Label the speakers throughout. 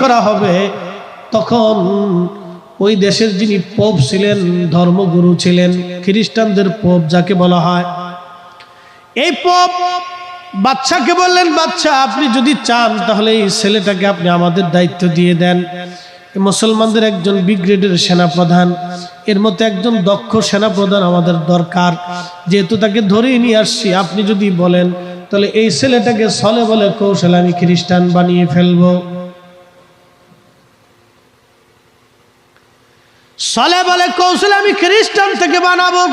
Speaker 1: করা হবে, তখন ওই দেশের যিনি পোপ ছিলেন, ধর্মগুরু ছিলেন, খ্রিস্টানদের পোপ যাকে বলা হয়, এই পোপ বাদশাকে বললেন, বাদশা আপনি যদি চান তাহলে এই ছেলেটাকে আপনি আমাদের দায়িত্ব দিয়ে দেন। মুসলমানদের একজন ব্রিগেডের সেনাপ্রধান, এর মধ্যে একজন দক্ষ সেনাপ্রধান আমাদের দরকার, যেহেতু তাকে ধরেই নিয়ে আসছি, আপনি যদি বলেন তাহলে এই ছেলেটাকে ছলে বলে কৌশলে আমি খ্রিস্টান বানিয়ে ফেলবো, ছলে বলে কৌশলে আমি খ্রিস্টান থেকে বানাবো।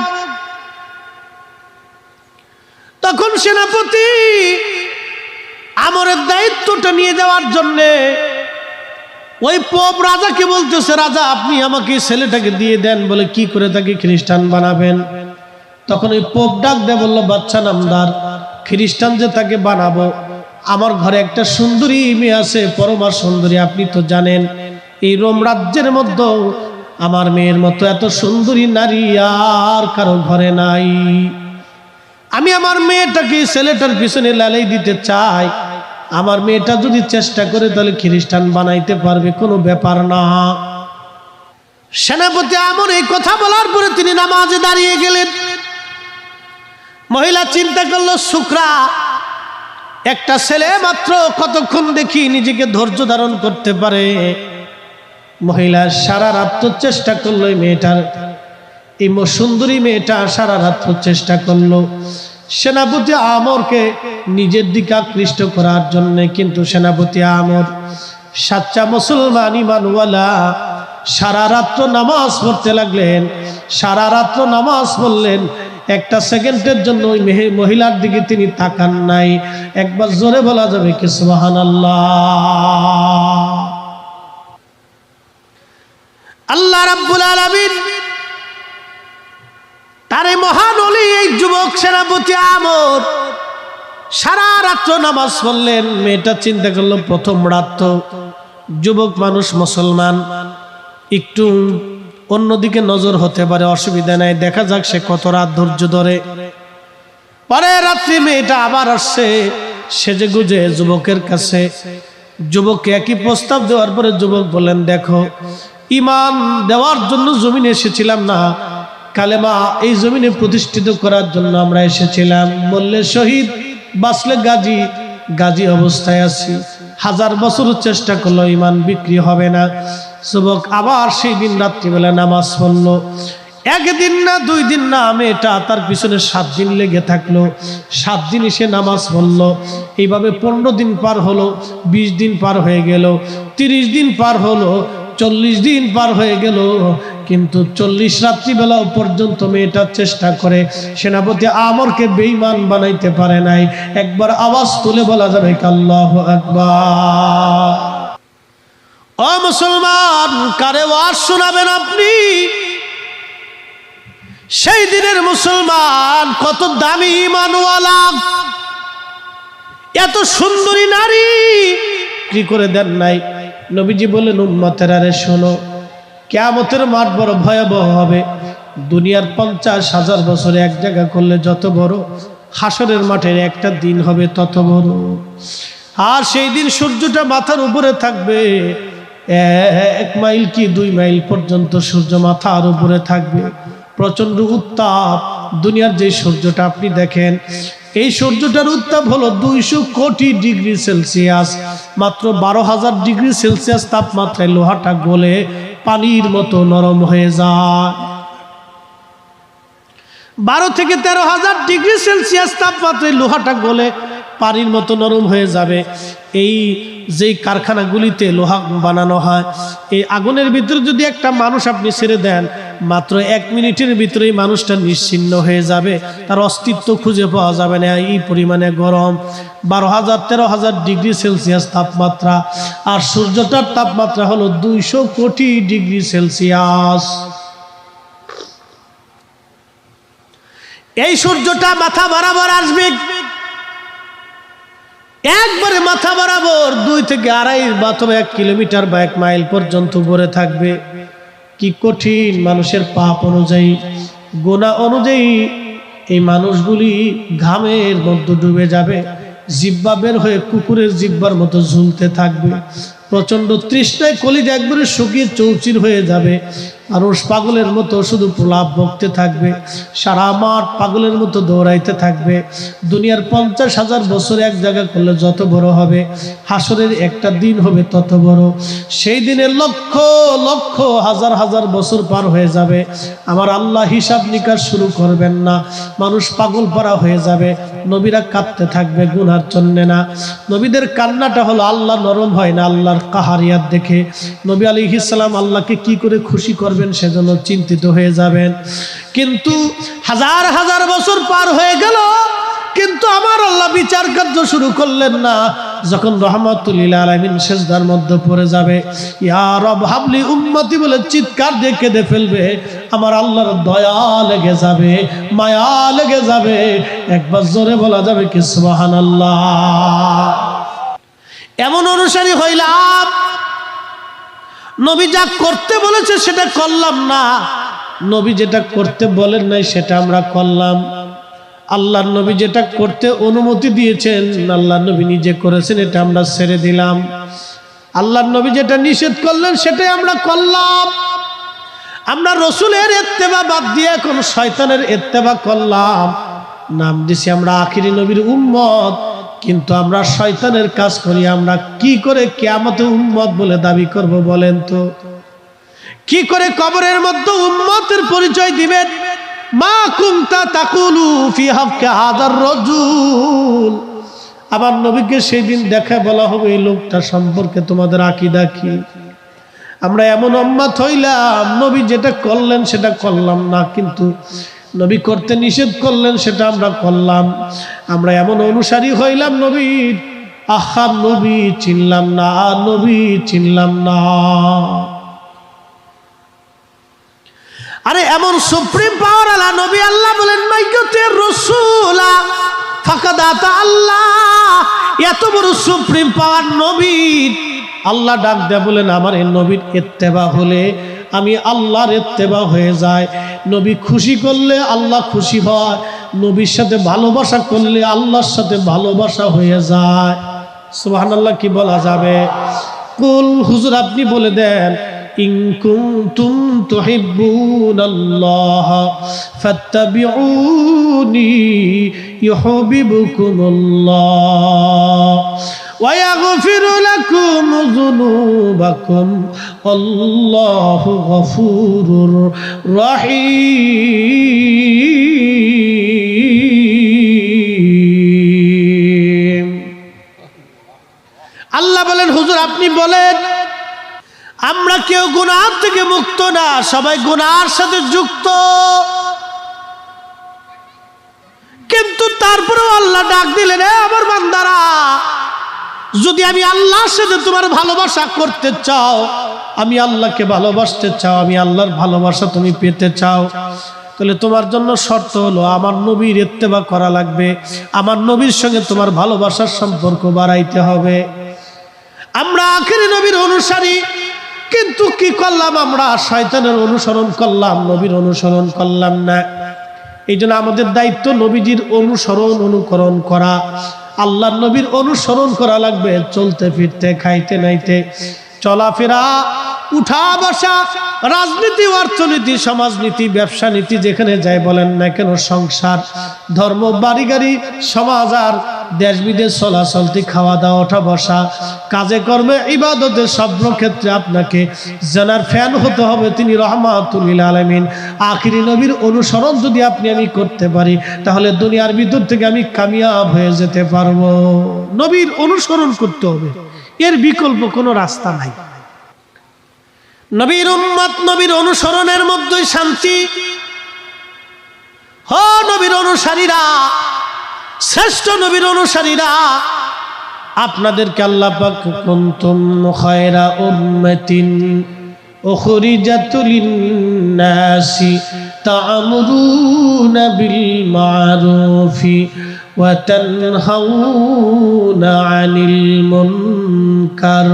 Speaker 1: তখন সেনাপতি আমরের দায়িত্বটা নিয়ে যাওয়ার জন্যে ওই পোপ রাজাকে বলতেছে, রাজা আপনি আমাকে ছেলেটাকে দিয়ে দেন, বলে কি করে তাকে খ্রিস্টান বানাবেন? তখন ওই পোপ ডাক দিয়ে বলল, বাচ্চা নামদার, খ্রিস্টান যে তাকে বানাবো, আমার ঘরে একটা সুন্দরী মেয়ে আছে, পরমা সুন্দরী, আপনি তো জানেন এই রোম রাজ্যের মধ্যে আমার মেয়ের মতো এত সুন্দরী নারী আর কারো ঘরে নাই। আমি আমার মেয়েটাকে ছেলেটার পিছনে লালাই দিতে চাই, আমার মেয়েটা যদি চেষ্টা করে তাহলে খ্রিস্টান বানাইতে পারবে, কোনো ব্যাপার না। সেনাপতি আমর এই কথা বলার পরে তিনি নামাজে দাঁড়িয়ে গেলেন। মহিলা চিন্তা করলো, শুকরা একটা ছেলে মাত্র, কতক্ষণ দেখি নিজেকে ধৈর্য ধারণ করতে পারে। মহিলা সারা রাত চেষ্টা করলো, মেয়েটার এই সুন্দরী মেয়েটা সারা রাত চেষ্টা করলো সেনাপতি আমরকে নিজের দিকে আকৃষ্ট করার জন্য। কিন্তু সেনাপতি আমর সাচ্চা মুসলমান ইমানওয়ালা, সারা রাত্র নামাজ পড়তে লাগলেন, সারা রাত্র নামাজ পড়লেন, একটা সেকেন্ডের জন্য ওই মহিলার দিকে তিনি তাকান নাই। একবার জোরে বলা যাবে কি সুবহানাল্লাহ? আল্লাহ রাব্বুল আলামিন তারে মহান ওলি এই যুবক সেনাপতি আমর সারা রাত্র নামাজ পড়লেন। মেয়েটা চিন্তা করলো, প্রথম রাত তো, যুবক মানুষ, মুসলমান, একটু অন্যদিকে নজর হতে পারে, অসুবিধা নাই, দেখা যাক সে কত রাত ধৈর্য ধরে। পরে রাত্রি মেয়েটা আবার আসছে সেজে গুজে যুবকের কাছে। যুবককে একই প্রস্তাব দেওয়ার পরে যুবক বললেন, দেখো ঈমান দেওয়ার জন্য জমিনে এসেছিলাম না, কালেমা এই জমিনে প্রতিষ্ঠিত করার জন্য আমরা এসেছিলাম। বললে শহীদ, বাঁচলে গাজী, গাজী অবস্থায় আছি, 1000 বছর চেষ্টা করলো ঈমান বিক্রি হবে না। যুবক আবার সেই দিন রাত্রিবেলা নামাজ পড়লো। একদিন না, 2 দিন না, মেয়েটা তার পিছনে 7 দিন লেগে থাকলো। 7 দিন এসে নামাজ পড়লো। এইভাবে 15 দিন পার হলো, 20 দিন পার হয়ে গেল, 30 দিন পার হলো, 40 দিন পার হয়ে গেল। কিন্তু 40 রাত্রিবেলা পর্যন্ত মেয়েটা চেষ্টা করে সেনাপতি আমরকে বেঈমান বানাইতে পারে নাই। একবার আওয়াজ তুলে বলা যাবে আল্লাহু আকবার। ও মুসলমান, কারে ওয়াজ শোনাবেন আপনি? সেই দিনের মুসলমান কত দামি ঈমানওয়ালা, এত সুন্দরী নারী কি করে দেন নাই? নবীজি বলেন, উম্মতেরা রে শোনো, কিয়ামতের মাঠ বড় ভয়াবহ হবে। দুনিয়ার 50,000 বছরে এক জায়গা করলে যত বড়, হাসরের মাঠের একটা দিন হবে তত বড়। আর সেই দিন সূর্যটা মাথার উপরে থাকবে, 1 মাইল কি 2 মাইল পর্যন্ত সূর্য মাথার উপরে থাকবে। প্রচন্ড উত্তাপ। দুনিয়ার যে সূর্যটা আপনি দেখেন, এই সূর্যটার উত্তাপ হলো 200 কোটি ডিগ্রি সেলসিয়াস। মাত্র 12,000 ডিগ্রি সেলসিয়াস তাপমাত্রায় লোহাটা গলে পানির মতো নরম হয়ে যায়। 12 থেকে 13,000 ডিগ্রি সেলসিয়াস তাপমাত্রায় লোহাটা গলে পানির মতো নরম হয়ে যাবে। এই যেই কারখানাগুলিতে লোহা বানানো হয়, এই আগুনের ভিতরে যদি একটা মানুষ আপনি ছেড়ে দেন, মাত্র 1 মিনিটের ভিতরেই মানুষটা নিশ্চিহ্ন হয়ে যাবে, তার অস্তিত্ব খুঁজে পাওয়া যাবে না। এই পরিমাণে গরম, 12,000-13,000 ডিগ্রি সেলসিয়াস তাপমাত্রা। আর সূর্যটার তাপমাত্রা হলো 200 কোটি ডিগ্রি সেলসিয়াস। এই সূর্যটা মাথা বরাবর আসবে, একবারে মাথা বরাবর 2 থেকে 2.5 বা 1 কিলোমিটার বা 1 মাইল পর্যন্ত উপরে থাকবে। কি কঠিন! মানুষের পাপ অনুযায়ী, গুনাহ অনুযায়ী এই মানুষগুলি ঘামের মধ্যে ডুবে যাবে, জিহ্বা বের হয়ে কুকুরের জিহ্বার মতো ঝুলতে থাকবে। প্রচন্ড তৃষ্ণায় কলিজা একবারে শুকিয়ে চৌচির হয়ে যাবে, মানুষ পাগলের মতো শুধু প্রলাপ বকতে থাকবে, সারা মাঠ পাগলের মতো দৌড়াইতে থাকবে। দুনিয়ার 50,000 বছর এক জায়গা করলে যত বড় হবে, হাসরের একটা দিন হবে তত বড়। সেই দিনে লক্ষ লক্ষ হাজার হাজার বছর পার হয়ে যাবে, আমার আল্লাহ হিসাব নিকাশ শুরু করবেন না, মানুষ পাগল পারা হয়ে যাবে। নবীরা কাঁদতে থাকবে গুনার জন্য না। নবীদের কান্নাটা হলো আল্লাহ নরম হয় না আল্লাহর কাহারিয়াত দেখে। নবী আলাইহিস সালাম আল্লাহকে কি করে খুশি করবেন সেজন্য চিন্তিত হয়ে যাবেন। কিন্তু হাজার হাজার বছর পার হয়ে গেল, কিন্তু আমার আল্লাহ বিচার কার্য শুরু করলেন না। যখন রহমাতুল লিল আলামিন সিজদার মধ্যে পড়ে যাবে, ইয়া রব হাবলি উম্মতি বলে চিৎকার দিয়ে কেঁদে ফেলবে, আমার আল্লাহর দয়া লেগে যাবে, মায়া লেগে যাবে। একবার জোরে বলা যাবে কি সুবহানাল্লাহ। এমন অনুসারী হইলাম, নবী যা করতে বলেছে সেটা করলাম না, নবী যেটা করতে বলেন নাই সেটা আমরা করলাম। আল্লাহর নবী যেটা করতে অনুমতি দিয়েছেন, আল্লাহর নবী নিজে করেছেন, এটা আমরা ছেড়ে দিলাম। আল্লাহর নবী যেটা নিষেধ করলেন সেটাই আমরা করলাম। আমরা রসুলের ইত্তেবা বাদ দিয়ে এখন শয়তানের ইত্তেবা করলাম। নাম দিছি আমরা আখিরি নবীর উম্মত, কিন্তু আমরা শয়তানের কাজ করি। আমরা কি করে কিয়ামতে উম্মত বলে দাবি করব বলেন তো? কি করে কবরের মধ্যে উম্মতের পরিচয় দিবেন? মা কুনতা তাকুলু ফি হাক্কি হাযার রাজুল। আবার নবীকে সেই দিন দেখা বলা হবে এই লোকটা সম্পর্কে তোমাদের আকীদা কি? আমরা এমন উম্মত হইলাম, নবী যেটা করলেন সেটা করলাম না, কিন্তু নবী করতে নিষেধ করলেন সেটা আমরা করলাম। আমরা এমন অনুসারী হইলাম নবীর, আহা নবী চিনলাম না, নবী চিনলাম না। আরে এমন সুপ্রিম পাওয়ার আলা নবী, আল্লাহ বলেন মাইয়াতে রাসূলা ফাকাদ আতা আল্লাহ। এত বড় সুপ্রিম পাওয়ার নবী, আল্লাহ ডাক দেয়া বলেন আমার এই নবীর ইত্তেবা হলে আমি আল্লাহর ইত্তেবা হয়ে যায়। নবী খুশি করলে আল্লাহ খুশি হয়, নবীর সাথে ভালোবাসা করলে আল্লাহর সাথে ভালোবাসা হয়ে যায়। সুবহানাল্লাহ কি বলা যাবে? কুল হুজুর আপনি বলে দেন, ইন কুনতুম তুহিব্বুনাল্লাহ ফাত্তাবিউনি ইউহিব্বুকুমুল্লাহ ওয়া ইয়াগফিরু লাকুম যুনুবাকুম আল্লাহু গফুরুর রহিম। আল্লাহ বলেন হুজুর আপনি বলেন, আমরা কেউ গুনাহ থেকে মুক্ত না, সবাই গুনাহর সাথে যুক্ত। কিন্তু তারপরেও আল্লাহ ডাক দিলেন, আমার বান্দারা, যদি আমি আল্লাহর সাথে তোমার ভালোবাসা করতে চাও, আমি আল্লাহকে ভালোবাসতে চাও, আমি আল্লাহর ভালোবাসা তুমি পেতে চাও, তাহলে তোমার জন্য শর্ত হলো আমার নবীর ইত্তেবা করা লাগবে। আমার নবীর সঙ্গে তোমার ভালোবাসার সম্পর্ক বাড়াইতে হবে। আমরা আখিরি নবীর অনুসারী, কিন্তু কি করলাম? আমরা শয়তানের অনুসরণ করলাম, নবীর অনুসরণ করলাম না। এই জন্য আমাদের দায়িত্ব নবীজির অনুসরণ অনুকরণ করা, আল্লাহর নবীর অনুসরণ করা লাগবে। চলতে ফিরতে, খাইতে নাইতে, চলাফেরা, উঠা বসা, রাজনীতি, অর্থনীতি, সমাজনীতি, ব্যবসা নীতি, যেখানে যাই বলেন না কেন, সংসার, ধর্ম, বাড়ি গাড়ি, সমাজ আর দেশ বিদেশ চলাচলতি, খাওয়া দাওয়া, ওঠা বসা, কাজে কর্মে, ইবাদতে, সব ক্ষেত্রে আপনাকে জানার ফ্যান হতে হবে তিনি রহমাতুল লিল আলামিন আখিরি নবীর অনুসরণ যদি আপনি আমি করতে পারি, তাহলে দুনিয়ার ভিতর থেকে আমি কামিয়াব হয়ে যেতে পারবো। নবীর অনুসরণ করতে হবে, এর বিকল্প কোনো রাস্তা নাই। নবীর উম্মত, নবীর অনুসরণের মধ্যেই শান্তি। হ নবীর অনুসারীরা, শ্রেষ্ঠ নবীর অনুসারীরা, আপনাদেরকে আল্লাহ পাক কুনতুম খায়রা উম্মাতিন উখরিজাত লিন-নাসি তা'মুরুনা বিল মা'রুফি ওয়া তানহাউনা আনিল মুনকার।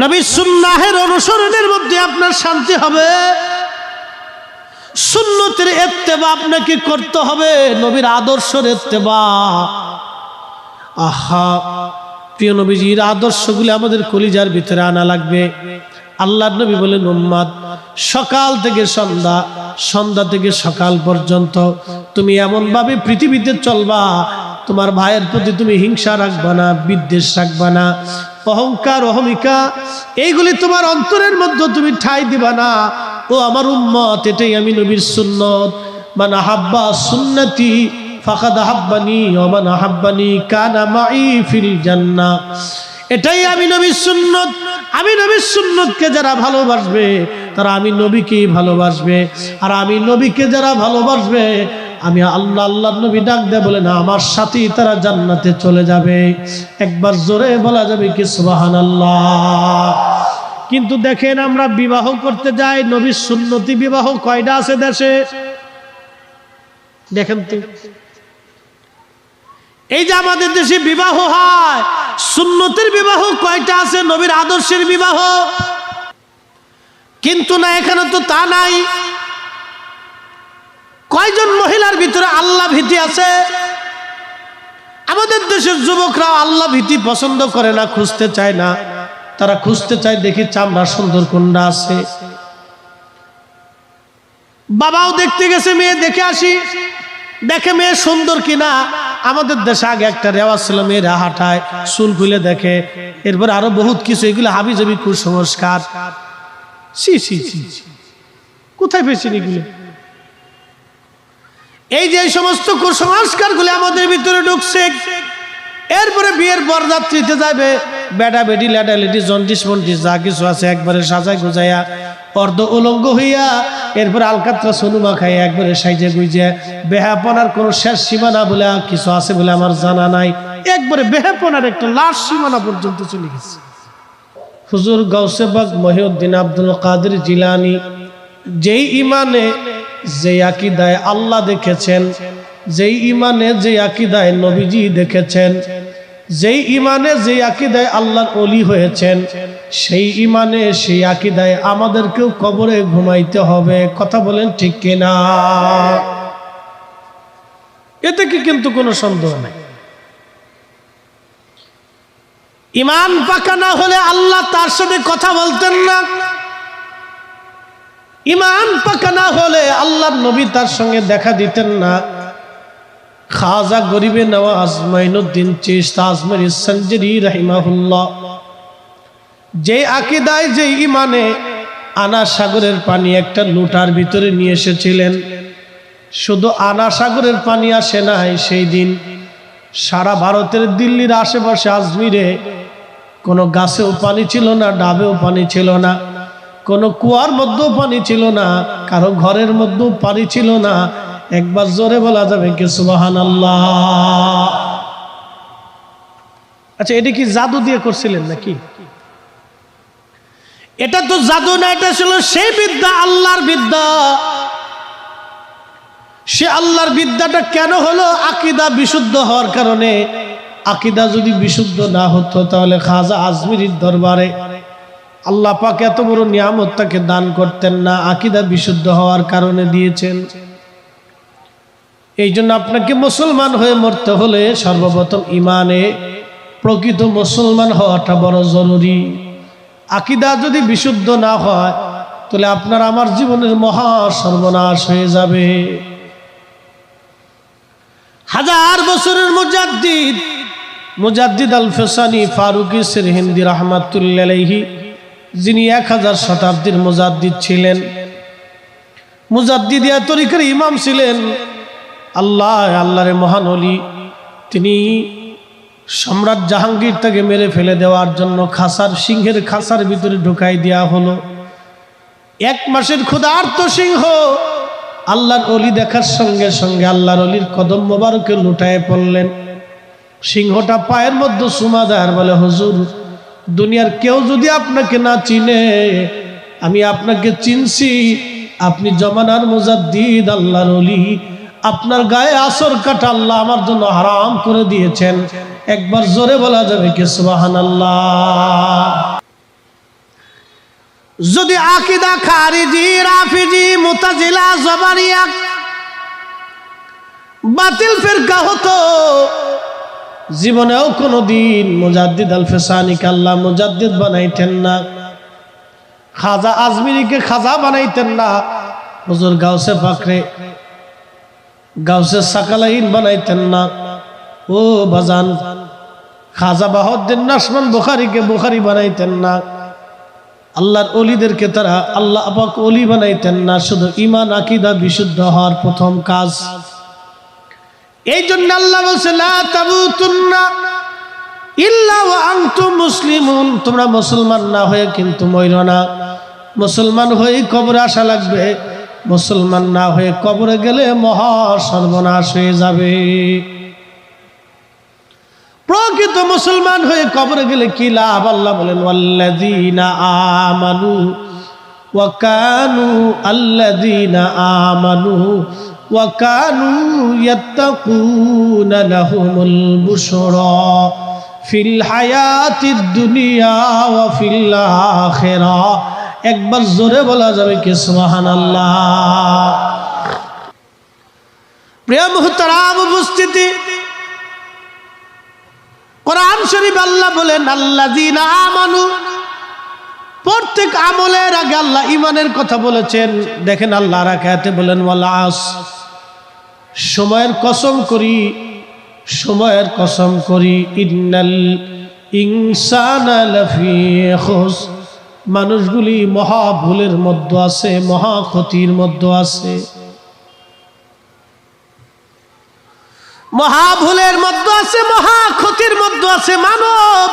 Speaker 1: নবীর সুন্নাহের অনুসরণের মধ্যে আপনার শান্তি হবে। সুন্নতের ইত্তেবা আপনাকে করতে হবে, নবীর আদর্শের ইত্তেবা। আহা প্রিয় নবীজির আদর্শগুলি আমাদের কলিজার ভিতরে আনা লাগবে। আল্লাহর নবী বলেন, উম্মত সকাল থেকে সন্ধ্যা, সন্ধ্যা থেকে সকাল পর্যন্ত তুমি এমন ভাবে পৃথিবীতে চলবা, তোমার ভাইয়ের প্রতি তুমি হিংসা রাখবা না, বিদ্বেষ রাখবা না, অহংকার অহমিকা এইগুলি তোমার অন্তরের মধ্যে তুমি ঠাঁই দিবা না। ও আমার উম্মত, এটাই আমি নবীর সুন্নত। মান আহাব্বা সুন্নতি ফাকাদ আহাব্বানি ওয়া মান আহাব্বানি কানা মাই ফিল জান্নাহ। এটাই আমি নবীর সুন্নত। আমি নবীর সুন্নতকে যারা ভালোবাসবে তারা আমি নবীকেই ভালোবাসবে, আর আমি নবীকে যারা ভালোবাসবে আমি আল্লাহ, আল্লাহর নবী ডাক দেয়া বলে না আমার সাথেই তারা জান্নাতে চলে যাবে। একবার জোরে বলা যাবে কি সুবহানাল্লাহ। কিন্তু দেখেন আমরা বিবাহ করতে যাই, নবীর সুন্নতি বিবাহ কয়টা আছে দেশে? দেখেন তো, এই যে আমাদের দেশে বিবাহ হয়, সুন্নতের বিবাহ কয়টা আছে? নবীর আদর্শের বিবাহ। কিন্তু না, এখানে তো তা নাই। কয়জন মহিলার ভিতরে আল্লাহ ভীতি আছে? আমাদের দেশের যুবকরা আল্লাহ ভীতি পছন্দ করে না, খুঁজতে চায় না। তারা খুঁজতে চায় দেখি চামড়া সুন্দর কোনটা আছে। বাবাও দেখতে গেছে মেয়ে দেখে আসি, দেখে মেয়ে সুন্দর কিনা। আমাদের দেশে আগে একটা রেওয়াজ ছিল, মেয়েরা হাঁটায় চুল খুলে দেখে, এরপর আরো বহুত কিছু, এগুলো হাবিজাবি কুসংস্কার। সি সি সি, কোথায় পেয়েছেন এগুলো? এই যে সমস্ত কুসংস্কার গুলি আমাদের ভিতরে ঢুকছে। এরপরে বিয়ের বরযাত্রীতে যাবে, বেটা বেটি লেডা লেডি জন্ডিস মন্ডিস যা কিছু আছে একবারে সাজায় গুজাইয়া অর্ধ উলঙ্গ হইয়া, এরপর আলকাতরা সোনুমা খাইয়া একবারে সাইজে গুইজে, বেহাপনার কোনো শেষ সীমানা বলে কিছু আছে বলে আমার জানা নাই। একবারে বেহাপনার একটা লাশ সীমানা পর্যন্ত চলে গেছে। হুজুর গাউসে বাগ মহিউদ্দিন আব্দুল কাদের জিলানী যেই ইমানে যে আকীদায় আল্লাহ দেখেছেন, যেই ইমানে যে আকীদায় নবীজি দেখেছেন, যেই ইমানে যে আকীদায় আল্লাহর ওলি হয়েছেন, সেই ইমানে সেই আকীদায় আমাদেরকেও কবরে ঘুমাইতে হবে। কথা বলেন ঠিক কিনা? এতে কি কিন্তু কোনো সন্দেহ নাই। ইমান পাকা না হলে আল্লাহ তার সাথে কথা বলতেন না। ইমান পাকা না হলে আল্লাহর নবী তার সঙ্গে দেখা দিতেন না। খাজা গরিবে নওয়াজ মাইনুদ্দিন চিশতি আজমেরী সঞ্জরি রাহিমাহুল্লাহ যে আকীদায় যে ইমানে আনা সাগরের পানি একটা লোটার ভিতরে নিয়ে এসেছিলেন, শুধু আনা সাগরের পানি আসে নাই, সেই দিন সারা ভারতের দিল্লির আশেপাশে আজমিরে কোনো গাছেও পানি ছিল না, ডাবেও পানি ছিল না, কোনো কুয়ার মধ্যেও পানি ছিল না, কারো ঘরের মধ্যেও পানি ছিল না। একবার জোরে বলা যাবে কি সুবহানাল্লাহ। আচ্ছা, এটা কি জাদু দিয়ে করছিলেন নাকি? এটা তো জাদু না, এটা ছিল সেই বিদ্যা, আল্লাহর বিদ্যা। সে আল্লাহর বিদ্যাটা কেন হলো? আকীদা বিশুদ্ধ হওয়ার কারণে। আকীদা যদি বিশুদ্ধ না হতো তাহলে খাজা আজমিরীর দরবারে আল্লাহ পাক এত বড় নিয়ামত তাকে দান করতেন না। আকীদা বিশুদ্ধ হওয়ার কারণে দিয়েছেন। এই জন্য আপনাকে মুসলমান হয়ে মরতে হলে সর্বপ্রথম ইমানে প্রকৃত মুসলমান হওয়াটা বড় জরুরি। আকীদা যদি বিশুদ্ধ না হয় তাহলে আপনার আমার জীবনের মহা সর্বনাশ হয়ে যাবে। হাজার বছরের মুজাদ্দিদ আল ফেসানি ফারুকি সিরহিন্দি রাহমাতুল্লাহি আলাইহি, যিনি 1000 শতাব্দীর মুজাদ্দিদ ছিলেন, মুজাদ্দিদিয়া তরিকার ইমাম ছিলেন, আল্লাহর মহান ওলি। তিনি সম্রাট জাহাঙ্গীর তাকে মেরে ফেলে দেওয়ার জন্য সিংহের খাঁচার ভিতরে ঢুকাই দেওয়া হলো। 1 মাসের ক্ষুধার্ত সিংহ আল্লাহর ওলি দেখার সঙ্গে সঙ্গে আল্লাহর ওলির কদম মোবারকে লুটায় পড়লেন। সিংহটা পায়ের মধ্যে চুমা দেয় আর বলে, হুজুর, দুনিয়ার কেউ যদি আপনাকে না চিনে, আমি আপনাকে চিনছি। আপনি জমানার মুজাদ্দিদ, আল্লাহর ওলি। আপনার গায়ে আসর কাটা আল্লাহ আমার জন্য হারাম করে দিয়েছেন। একবার জোরে বলা যাবে কি সুবহানাল্লাহ। যদি আকীদা খারিজি, রাফিজি, মুতাজিলা, জবারিয়া বাতিল ফিরকা হতো জীবনেও কোনোদিন মুজাদ্দিদ আল ফেসানিকে আল্লাহ মুজাদ্দিদ বানাইতেন না, খাজা আজমিরিকে খাজা বানাইতেন না, হুজুর গাউসে পাকরে গাউসে সাকালাইন বানাইতেন না। ও বাজান, খাজা বাহাউদ্দিন নাশমান বুখারীকে বুখারী বানাইতেন না, আল্লাহর ওলিদেরকে তারা আল্লাহ পাক ওলি বানাইতেন না। শুধু ঈমান আকীদা বিশুদ্ধ হওয়ার প্রথম কাজ। এই জন্য আল্লাহ বলছে লা তামুতুন্না ইল্লা ওয়া আনতুম মুসলিমুন, তোমরা মুসলমান না হয়ে কিন্তু মরো না। মুসলমান হয়ে কবরে আসা লাগবে, মুসলমান না হয়ে কবরে গেলে মহা সর্বনাশ হয়ে যাবে। প্রকৃত মুসলমান হয়ে কবরে গেলে কি লাভ? আল্লাহ বলেন ওয়াল্লাযীনা আমানু ওয়া কানু আল্লাযীনা আমানু ওয়া কানু ইয়াত্তাকুনা লাহুমুল বুশরা ফিল হায়াতিদ দুনিয়া ওয়া ফিল আখিরাহ। একবার জোরে বলা যাবে কি সুবহানাল্লাহ। প্রিয় মুহতারাম উপস্থিতি, কোরআন শরীফ আল্লাহ বলেন আল্লাযীনা আমানু, প্রত্যেক আমলের আগে আল্লাহ ঈমানের কথা বলেছেন। দেখেন আল্লাহ রাকাতে বলেন ওয়াল আস, সময়ের কসম করি, সময়ের কসম করি, ইন্নাল ইনসানা লাফি খুস, মানুষগুলি মহা ভুলের মধ্যে আছে, মহা ক্ষতির মধ্যে আছে, মহা ভুলের মধ্যে আছে, মহা ক্ষতির মধ্যে আছে মানব।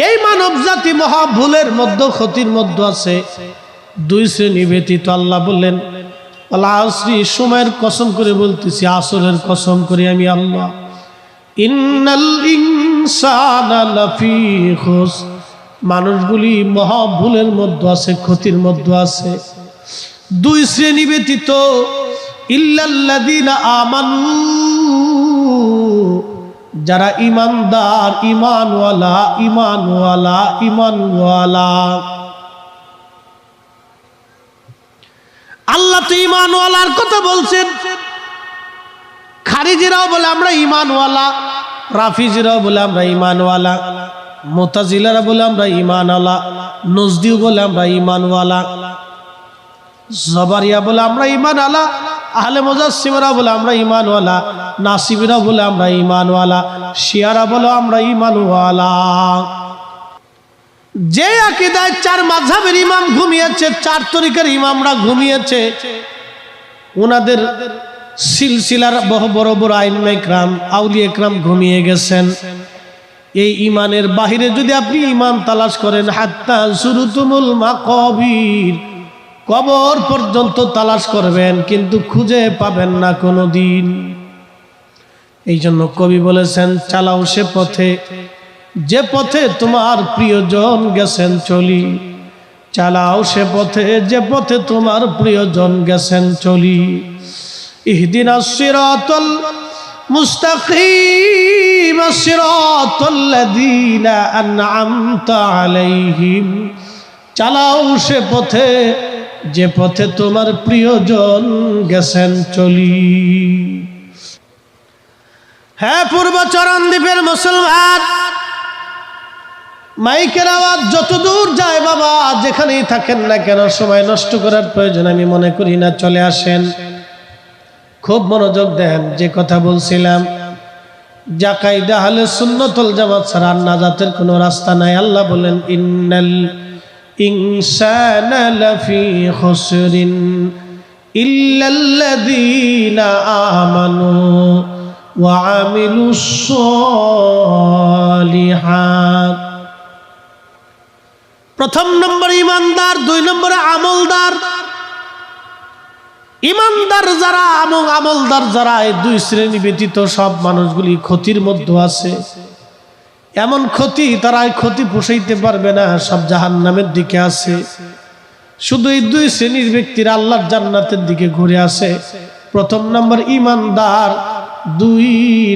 Speaker 1: এই মানব জাতি মহা ভুলের মধ্যে, ক্ষতির মধ্যে আছে। দুই শ্রেণী ব্যতীত আল্লাহ বললেন আল আসরি, সময়ের কসম করে বলতেছি, আসরের কসম করি আমি আল্লাহ। ইন্নাল ইনসানা লাফি খুস, মানুষগুলি মহা ভুলের মধ্যে আছে, ক্ষতির মধ্যে আছে। দুই শ্রেণী ব্যতীত, ইল্লাল্লাযীনা আমানু, যারা ঈমানদার, ঈমানওয়ালা, ঈমানওয়ালা, ঈমানওয়ালা। আল্লাহ তো ঈমানওয়ালার কথা বলছেন। খারিজিরাও বলে আমরা ঈমানওয়ালা, রাফিজিরাও বলে আমরা ঈমানওয়ালা, মুতাজিলারা বলে আমরা ঈমানওয়ালা, নজদিও বলে আমরা ঈমানওয়ালা, জবারিয়া বলে আমরা ঈমানওয়ালা, আহলে মুজাসসিমরা বলে আমরা ঈমানওয়ালা, নাসিবিরা বলে আমরা ঈমানওয়ালা, শিয়ারা বলে আমরা ঈমানওয়ালা। যে আকীদায় চার মাযহাবের ইমাম ঘুমিয়েছে, চার তরিকার ইমামরা ঘুমিয়েছে, ওনাদের সিলসিলার বড় বড় আইম্মা ইকরাম, আউলিয়া ইকরাম ঘুমিয়ে গেছেন। এই ইমানের বাহিরে যদি আপনি ইমান তালাশ করেন, হাত্তা যুরতুমুল মাকাবির, কবর পর্যন্ত তালাশ করবেন কিন্তু খুঁজে পাবেন না কোনোদিন। এই জন্য কবি বলেছেন চালাও সে পথে, যে পথে তোমার প্রিয়জন গেছেন চলি, চালাও সে পথে, যে পথে তোমার প্রিয়জন গেছেন চলি। ইহদিনাস সিরাতাল মুস্তাকিম সিরাতাল্লাযীনা আন'আমতা আলাইহিম, চালাও সে পথে, যে পথে তোমার প্রিয়জন গেছেন চলি। হ্যাঁ পূর্বচরণ দ্বীপের মুসলমান, মাইকের আওয়াজ যত দূর যায় বাবা, যেখানেই থাকেন না কেন, সময় নষ্ট করার প্রয়োজন আমি মনে করি না। চলে আসেন, খুব মনোযোগ দেন। যে কথা বলছিলাম, যা কায়দা আহলে সুন্নাত ওয়াল জামাত ছাড়া নাজাতের কোনো রাস্তা নাই। আল্লাহ বলেন ইন্নাল ইনসানা লাফি খুসরিন ইল্লাল্লাযীনা আমানু ওয়া আমিলুস সালিহাত। প্রথম নম্বর ইমানদার, দুই নম্বরে আমলদার। ইমানদার যারা এবং আমলদার যারা, এই দুই শ্রেণী ব্যতীত সব মানুষগুলি ক্ষতির মধ্যে আছে। এমন ক্ষতি, তারা ক্ষতি পোষাইতে পারবে না, সব জাহান্নামের দিকে আছে। শুধু এই দুই শ্রেণীর ব্যক্তিরা আল্লাহর জান্নাতের দিকে ঘুরে আসে। প্রথম নম্বর ইমানদার, দুই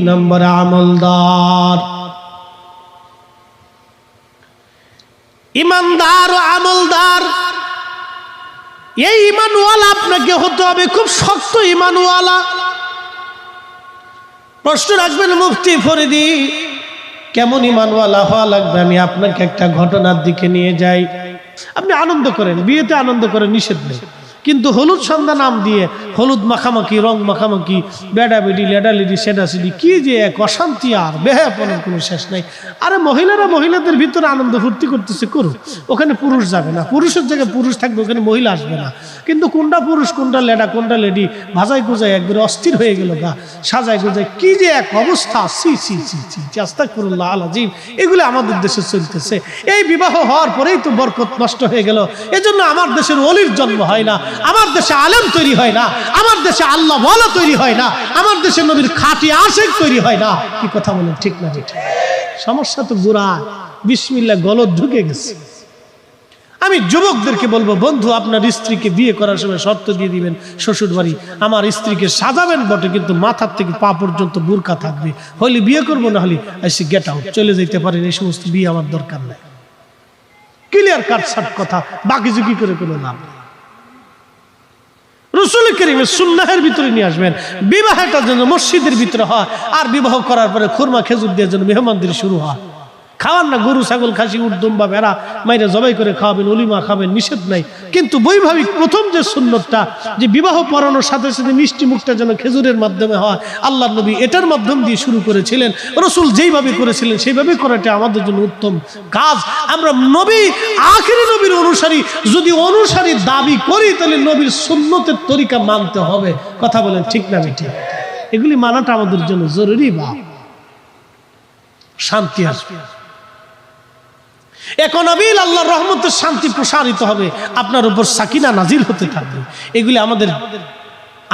Speaker 1: নম্বরে আমলদার। ইমানদার ও আমলদার, এই ইমানওয়ালা আপনাকে হতে হবে, খুব শক্ত ইমানওয়ালা। প্রশ্ন রাখবেন মুফতি ফরিদি, কেমন ইমানওয়ালা হওয়া লাগবে? আমি আপনাকে একটা ঘটনার দিকে নিয়ে যাই। আপনি আনন্দ করেন, বিয়েতে আনন্দ করেন, নিষেধ নেই, কিন্তু হলুদ সন্ধ্যা নাম দিয়ে হলুদ মাখামাখি, রং মাখামাখি, বেডাবেডি, লেডালিডি, সেডাসিডি, কি যে এক অশান্তি আর বেহায়াপনার কোনো শেষ নাই। আরে মহিলারা মহিলাদের ভিতরে আনন্দ ফুর্তি করতেছে, করুক, ওখানে পুরুষ যাবে না, পুরুষের জায়গায় পুরুষ থাকবে, ওখানে মহিলা আসবে না। কিন্তু কোনটা পুরুষ কোনটা লেডা কোনটা লেডি ভাজাই গুজাই একবারে অস্থির হয়ে গেল গা, সাজাই গুজাই, কি যে এক অবস্থা! সি সি সি সি, আস্তাগফিরুল্লাহ আল আযীম। এগুলো আমাদের দেশে চলতেছে। এই বিবাহ হওয়ার পরেই তো বরকত নষ্ট হয়ে গেল। এজন্য আমার দেশের ওলির জন্ম হয় না, আমার দেশে আলেম তৈরি হয় না, আমার দেশে আল্লাহ ওয়ালা তৈরি হয় না, আমার দেশে নবীর খাঁটি আশিক তৈরি হয় না। কি কথা বলেন, ঠিক না? ঠিক। সমস্যা তো গুড়া, বিসমিল্লাহ গলত ঢুকে গেছে। আমি যুবকদেরকে বলবো, বন্ধু আপনার স্ত্রীকে বিয়ে করার সময় শর্ত দিয়ে দিবেন, শ্বশুর বাড়ি আমার স্ত্রীকে সাজাবেন বটে, কিন্তু মাথার থেকে পা পর্যন্ত বুরকা থাকবে, হইলে বিয়ে করবো, না হলে এসে গেট আউট, চলে যেতে পারেন, এই সমস্ত বিয়ে আমার দরকার নাই। ক্লিয়ার কাট শার্ট কথা, বাকি ঝুঁকি করে কোনো লাভ নেই। রাসূল কারীমের সুন্নাহের ভিতরে নিয়ে আসবেন। বিবাহটা যেন মসজিদের ভিতরে হয়, আর বিবাহ করার পরে খুরমা খেজুর দিয়ে যেন মেহমানদের শুরু হয়। খাওয়ান না, গরু ছাগল খাসি উট দুম্বা ভেড়া মাইরে জবাই করে খাওয়াবেন, অলিমা খাবেন, নিষেধ নাই। কিন্তু বৈভাবিক প্রথম যে সুন্নতটা, যে বিবাহ পড়ানোর সাথে সাথে মিষ্টি মুখটা যেন খেজুরের মাধ্যমে হয়, আল্লাহর নবী এটার মাধ্যম দিয়ে শুরু করেছিলেন। রাসূল যেইভাবে করেছিলেন সেইভাবে করাটা আমাদের জন্য উত্তম কাজ। আমরা নবী, আখিরি নবীর অনুসারী, যদি অনুসারী দাবি করি তাহলে নবীর সুন্নতের তরিকা মানতে হবে। কথা বলেন, ঠিক না বেঠিক? এগুলি মানাটা আমাদের জন্য জরুরি। বা শান্তি আসবে, একনবিল আল্লাহর রহমতের শান্তি প্রসারিত হবে, আপনার উপর সাকিনা নাজিল হতে থাকবে। এগুলি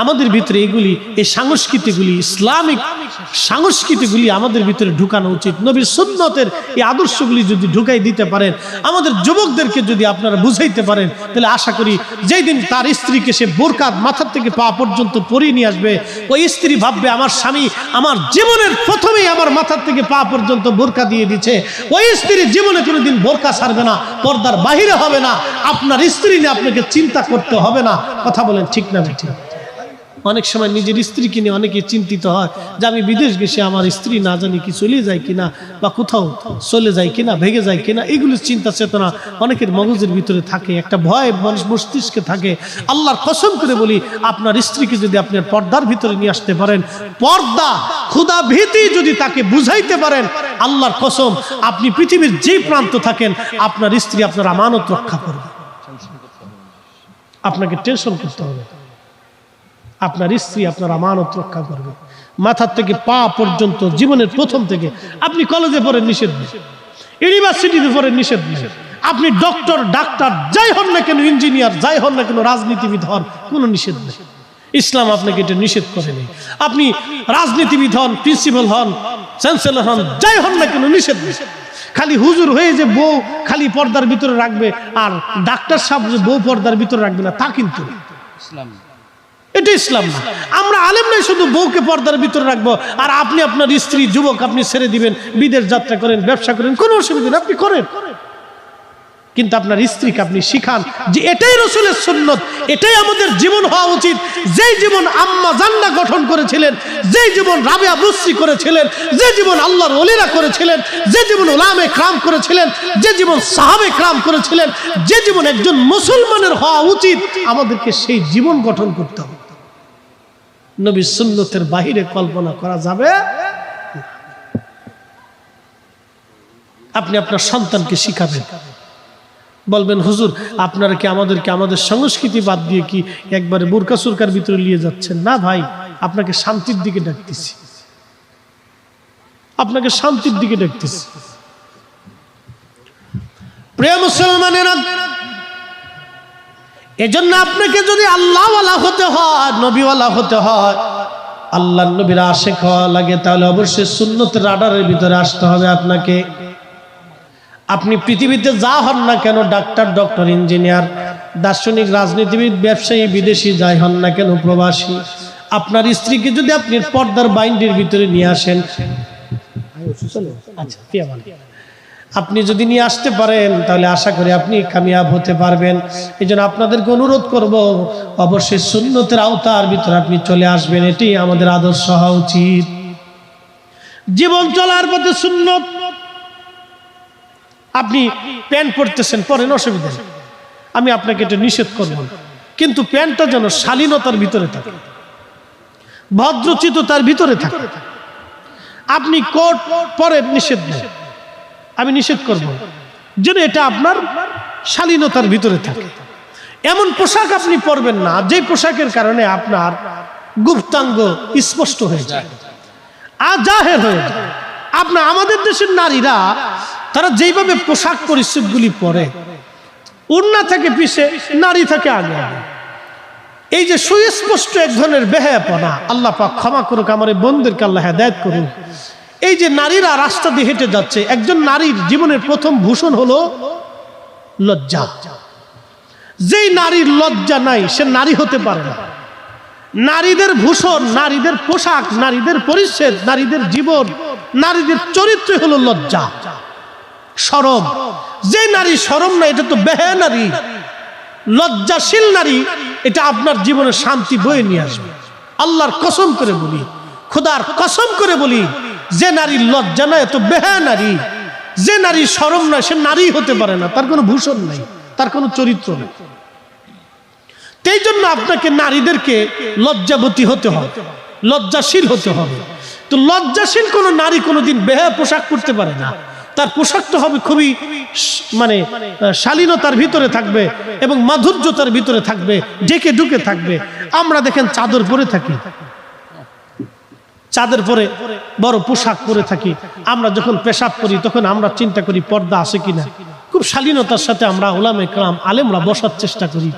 Speaker 1: আমাদের ভিতরে, এগুলি এই সংস্কৃতিগুলি, ইসলামিক সংস্কৃতিগুলি আমাদের ভিতরে ঢুকানো উচিত। নবীর সুন্নতের এই আদর্শগুলি যদি ঢুকাই দিতে পারেন, আমাদের যুবকদেরকে যদি আপনারা বুঝাইতে পারেন, তাহলে আশা করি যেই দিন তার স্ত্রীকে সে বোরকা মাথার থেকে পা পর্যন্ত পরিয়ে নিয়ে আসবে, ওই স্ত্রী ভাববে আমার স্বামী আমার জীবনের প্রথমেই আমার মাথার থেকে পা পর্যন্ত বোরকা দিয়ে দিচ্ছে। ওই স্ত্রী জীবনে কোনোদিন বোরকা ছাড়বে না, পর্দার বাহিরে হবে না। আপনার স্ত্রী নিয়ে আপনাকে চিন্তা করতে হবে না। কথা বলেন, ঠিক না ঠিক? অনেক সময় নিজের স্ত্রীকে নিয়ে অনেকে চিন্তিত হয় যে আমি বিদেশ গেছি, আমার স্ত্রী না জানি কি চলে যায় কিনা, বা কোথাও চলে যায় কিনা, ভেঙে যায় কিনা, এগুলোর চিন্তা চেতনা অনেকের মগজের ভিতরে থাকে, একটা ভয় মানুষ মস্তিষ্কে থাকে। আল্লাহর কসম করে বলি, আপনার স্ত্রীকে যদি আপনার পর্দার ভিতরে নিয়ে আসতে পারেন, পর্দা ক্ষুধা ভীতি যদি তাকে বুঝাইতে পারেন, আল্লাহর কসম আপনি পৃথিবীর যেই প্রান্ত থাকেন, আপনার স্ত্রী আপনার আমানত রক্ষা করবে। আপনাকে টেনশন করতে হবে, আপনার স্ত্রী আপনার আমানত রক্ষা করবে। মাথার থেকে পা পর্যন্ত জীবনের প্রথম থেকে। আপনি কলেজে পড়েন, নিষেধ নেই, ইউনিভার্সিটিতে পড়েন, নিষেধ নেই, আপনি ডক্টর ডাক্তার যাই হন না কেন, ইঞ্জিনিয়ার যাই হন না কেন, রাজনীতিবিদ হন, কোনো নিষেধ নেই। ইসলাম আপনাকে এটা নিষেধ করেনি। আপনি রাজনীতিবিদ হন, প্রিন্সিপাল হন, চ্যান্সেলর হন, যাই হন না কেন, নিষেধ নেই। খালি হুজুর হয়ে যে বউ খালি পর্দার ভিতরে রাখবে, আর ডাক্তার সাহেব যে বউ পর্দার ভিতরে রাখবে না, তা কিন্তু ইসলাম, এটা ইসলাম না। আমরা আলেম নাই শুধু বউকে পর্দার ভিতরে রাখবো, আর আপনি আপনার স্ত্রী যুবক আপনি ছেড়ে দিবেন, বিদেশ যাত্রা করেন, ব্যবসা করেন, কোনো অসুবিধা নেই, আপনি করেন। কিন্তু আপনার স্ত্রীকে আপনি শিখান যে এটাই রাসূলের সুন্নত, এটাই আমাদের জীবন হওয়া উচিত। যেই জীবন আম্মা জান্নাহ গঠন করেছিলেন, যেই জীবন রাবিয়া বুসরি করেছিলেন, যে জীবন আল্লাহর ওলিরা করেছিলেন, যে জীবন উলামে کرام করেছিলেন, যে জীবন সাহাবে کرام করেছিলেন, যে জীবন একজন মুসলমানের হওয়া উচিত, আমাদেরকে সেই জীবন গঠন করতে হবে। নবীর সুন্নতের বাহিরে কল্পনা করা যাবে। আপনি আপনার সন্তানকে শিখাবেন, বলবেন হুজুর আপনারা কি আমাদেরকে আমাদের সংস্কৃতি বাদ দিয়ে কি একবারে বোরকা সুরকার ভিতরে নিয়ে যাচ্ছেন? না ভাই, আপনাকে শান্তির দিকে ডাকতেছি, আপনাকে শান্তির দিকে ডাকতেছি। প্রিয় মুসলমানেরা, এজন্য আপনাকে যদি আল্লাহওয়ালা হতে হয়, নবীওয়ালা হতে হয়, আল্লাহর নবীর আশিক হওয়া লাগে, তাহলে অবশ্যই সুন্নতের রাডারের ভিতরে আসতে হবে আপনাকে। আপনি পৃথিবীতে যা হন না কেন, ডক্টর, ইঞ্জিনিয়ার, দার্শনিক, রাজনীতিবিদ, ব্যবসায়ী, বিদেশি যাই হন না কেন, প্রবাসী, আপনার স্ত্রীকে যদি আপনি পর্দার বাইন্ডের ভিতরে নিয়ে আসেন, আপনি যদি নিয়ে আসতে পারেন, তাহলে আশা করি আপনি কামিয়াব হতে পারবেন। এই জন্য আপনাদেরকে অনুরোধ করব, অবশ্যই সুন্নতের আওতার ভিতরে আপনি চলে আসবেন, এটাই আমাদের আদর্শ হওয়া উচিত। জীবন চলার পথে সুন্নত। আপনি প্যান্ট পরতেছেন, পরেন, অসুবিধা নেই, আমি আপনাকে এটা নিষেধ করব, কিন্তু প্যান্টটা যেন শালীনতার ভিতরে থাকে, ভদ্রচিততার ভিতরে থাকে। আপনি কোট পরেন, নিষেধ নেই, আমি নিষেধ করব, যেন এটা আপনার শালীনতার ভিতরে থাকে। এমন পোশাক আপনি পরবেন না যে পোশাকের কারণে আপনার গুপ্তাঙ্গ স্পষ্ট হয়ে যায়, জাহের হয়ে যায়। আমাদের দেশের নারীরা তারা যেইভাবে পোশাক পরিচ্ছদগুলি পরে, ওড়না থেকে পিছে, নারী থেকে আগে আগে, এই যে সুস্পষ্ট এক ধরনের বেহায়াপনা, আল্লাহ পাক ক্ষমা করুক, আমার এই বোনদেরকে আল্লাহ হেদায়েত করুন। এই যে নারীরা রাস্তা দিয়ে হেঁটে যাচ্ছে, একজন নারীর জীবনের প্রথম ভূষণ হলো লজ্জা। যেই নারীর লজ্জা নাই সে নারী হতে পারে না। নারীদের ভূষণ, নারীদের পোশাক, নারীদের পরিচ্ছদ, নারীদের জীবন, নারীদের চরিত্র হলো লজ্জা, শরম। যে নারী শরম না, এটা তো বেহায়া নারী। লজ্জাশীল নারী, এটা আপনার জীবনে শান্তি বয়ে নিয়ে আসবে। আল্লাহর কসম করে বলি, খোদার কসম করে বলি, যে নারীর লজ্জা না, এত বেহায়া নারী। যে নারী শরম না, সে নারী হতে পারে না, তার কোনো ভূষণ নাই, তার কোনো চরিত্র নেই। এই জন্য আপনাকে নারীদেরকে লজ্জাবতী হতে হবে, লজ্জাশীল হতে হবে। তো লজ্জাশীল কোনো নারী কোনোদিন বেহায়া পোশাক পরতে পারে না। তার পোশাকটা হবে খুবই শালীনতার ভিতরে থাকবে এবং মাধুর্যতার ভিতরে থাকবে, ঢেকে ঢুকে থাকবে। আমরা দেখেন চাদর পরে থাকি, চাদর পরে বড় পোশাক পরে থাকি। আমরা যখন পেশাব করি তখন আমরা চিন্তা করি পর্দা আছে কিনা। খুব শালীনতার সাথে আমরা ওলামে কেরাম আলেমরা বসার চেষ্টা করি,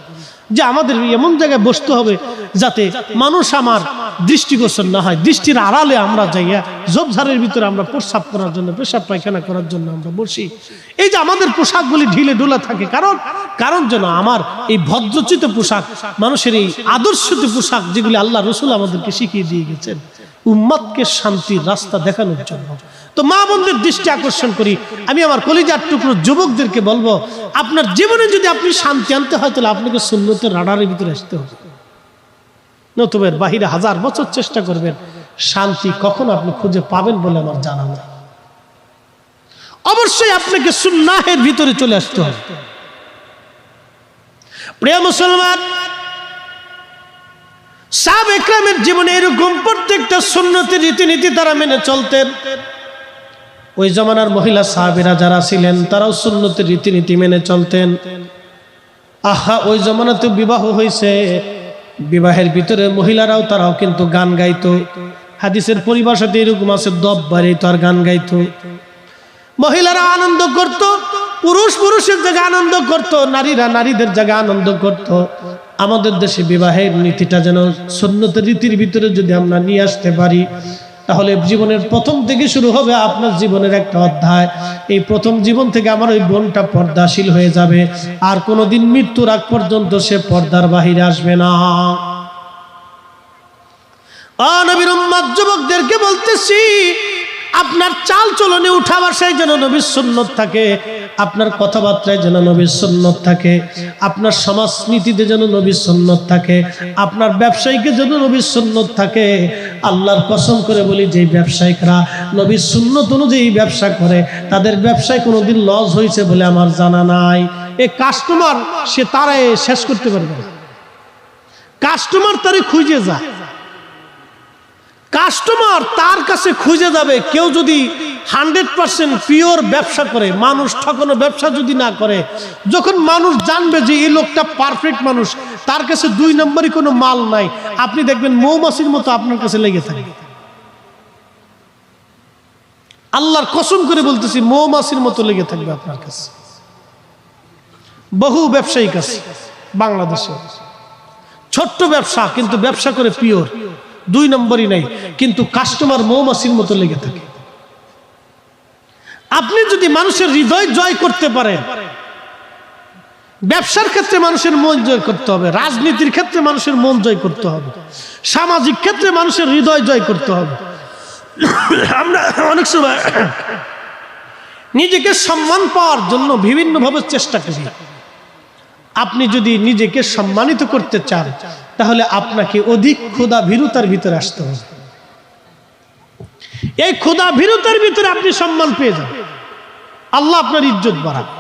Speaker 1: যে আমাদের এমন জায়গায় বসতে হবে যাতে মানুষ আমার দৃষ্টিগোচর না হয়, দৃষ্টির আড়ালে আমরা যাইয়া ঝোপঝাড়ের ভিতরে আমরা প্রস্রাব করার জন্য, পেশাব পায়খানা করার জন্য আমরা বসি। এই যে আমাদের পোশাকগুলি ঢিলে ঢোলা থাকে, কারণ যেন আমার এই ভদ্রচিত পোশাক, মানুষের এই আদর্শিত পোশাক, যেগুলি আল্লাহ রসুল আমাদেরকে শিখিয়ে দিয়ে গেছেন উম্মতকে শান্তির রাস্তা দেখানোর জন্য। তো মা বোনদের দৃষ্টি আকর্ষণ করি, আমি আমার কলিজার টুকরো যুবকদেরকে বলবো, আপনার জীবনে যদি আপনি শান্তি আনতে হয় তাহলে আপনাকে সুন্নতের রাডারের ভিতরে আসতে হবে। নতুবের বাহিরে হাজার বছর চেষ্টা করবেন, শান্তি কখনো আপনি খুঁজে পাবেন বলে আমার জানা নেই। অবশ্যই আপনাকে সুন্নাহের ভিতরে চলে আসতে হবে। প্রিয় মুসলমান, সাহাবা ইকরামের জীবনে এরকম প্রত্যেকটা সুন্নতের রীতিনীতি তারা মেনে চলতেন। ওই জমানার মহিলা সাহাবীরা যারা ছিলেন তারাও সুন্নতের রীতিনীতি মেনে চলতেন। ওই জমানাতে বিবাহ হয়েছে, বিবাহের ভিতরে মহিলারাও তারাও কিন্তু গান গাইতো। হাদিসের পরিভাষাতে এরকম আছে, দব বাড়িতো আর গান গাইতো। মহিলারা আনন্দ করত, পুরুষ পুরুষের জায়গায় আনন্দ করত, নারীরা নারীদের জায়গায় আনন্দ করত। আমাদের দেশে বিবাহের নীতিটা যেন সুন্নতের রীতির ভিতরে যদি আমরা নিয়ে আসতে পারি, তাহলে জীবনের প্রথম থেকে শুরু হবে আপনার জীবনের একটা অধ্যায়। এই প্রথম জীবন থেকে আমার ওই বোনটা পর্দাশীল হয়ে যাবে, আর কোনোদিন মৃত্যুর আগ পর্যন্ত সে পর্দার বাহিরে আসবে না। নবীর উম্মত যুবকদেরকে বলতেছি, আপনার চাল চলনে উঠা বসায় যেন নবীর সুন্নত থাকে, আপনার কথাবার্তায় যেন নবীর সুন্নত থাকে, আপনার সমাজনীতিতে যেন নবীর সুন্নত থাকে, আপনার ব্যবসায়ীকে যেন নবীর সুন্নত থাকে। আল্লাহর কসম করে বলি, যে ব্যবসায়িকরা নবীর সুন্নত অনুযায়ী ব্যবসা করে তাদের ব্যবসায় কোনোদিন লস হয়েছে বলে আমার জানা নাই। এই কাস্টমার সে তারাই শেষ করতে পারবে না, কাস্টমার তারে খুঁজে যায়, কাস্টমার তার কাছে খুঁজে যাবে। কেউ যদি 100% পিওর ব্যবসা করে, মানুষ ঠকানো ব্যবসা যদি না করে, যখন মানুষ জানবে যে এই লোকটা পারফেক্ট মানুষ, তার কাছে 2 নম্বরই কোনো মাল নাই, আপনি দেখবেন মৌমাছির মতো আপনার কাছে লেগে থাকে। আল্লাহর কসম করে বলতেছি, মৌমাছির মতো লেগে থাকবে আপনার কাছে। বহু ব্যবসায়িক আছে বাংলাদেশে, ছোট্ট ব্যবসা কিন্তু ব্যবসা করে পিওর, 2 নম্বরই নাই, কিন্তু কাস্টমার মৌমাছির মতো লেগে থাকে। আপনি যদি মানুষের হৃদয় জয় করতে পারেন, ব্যবসার ক্ষেত্রে মানুষের মন জয় করতে হবে, রাজনীতির ক্ষেত্রে মানুষের মন জয় করতে হবে, সামাজিক ক্ষেত্রে মানুষের হৃদয় জয় করতে হবে। আমরা অনেক সময় নিজেকে সম্মান পাওয়ার জন্য বিভিন্নভাবে চেষ্টা করি। আপনি যদি নিজেকে সম্মানিত করতে চান তাহলে আপনাকে অধিক খোদা ভীরুতার ভিতরে আসতে হবে। এই খোদা ভীরুতার ভিতরে আপনি সম্মান পেয়ে যাবেন, আল্লাহ আপনার ইজ্জত বাড়াবে।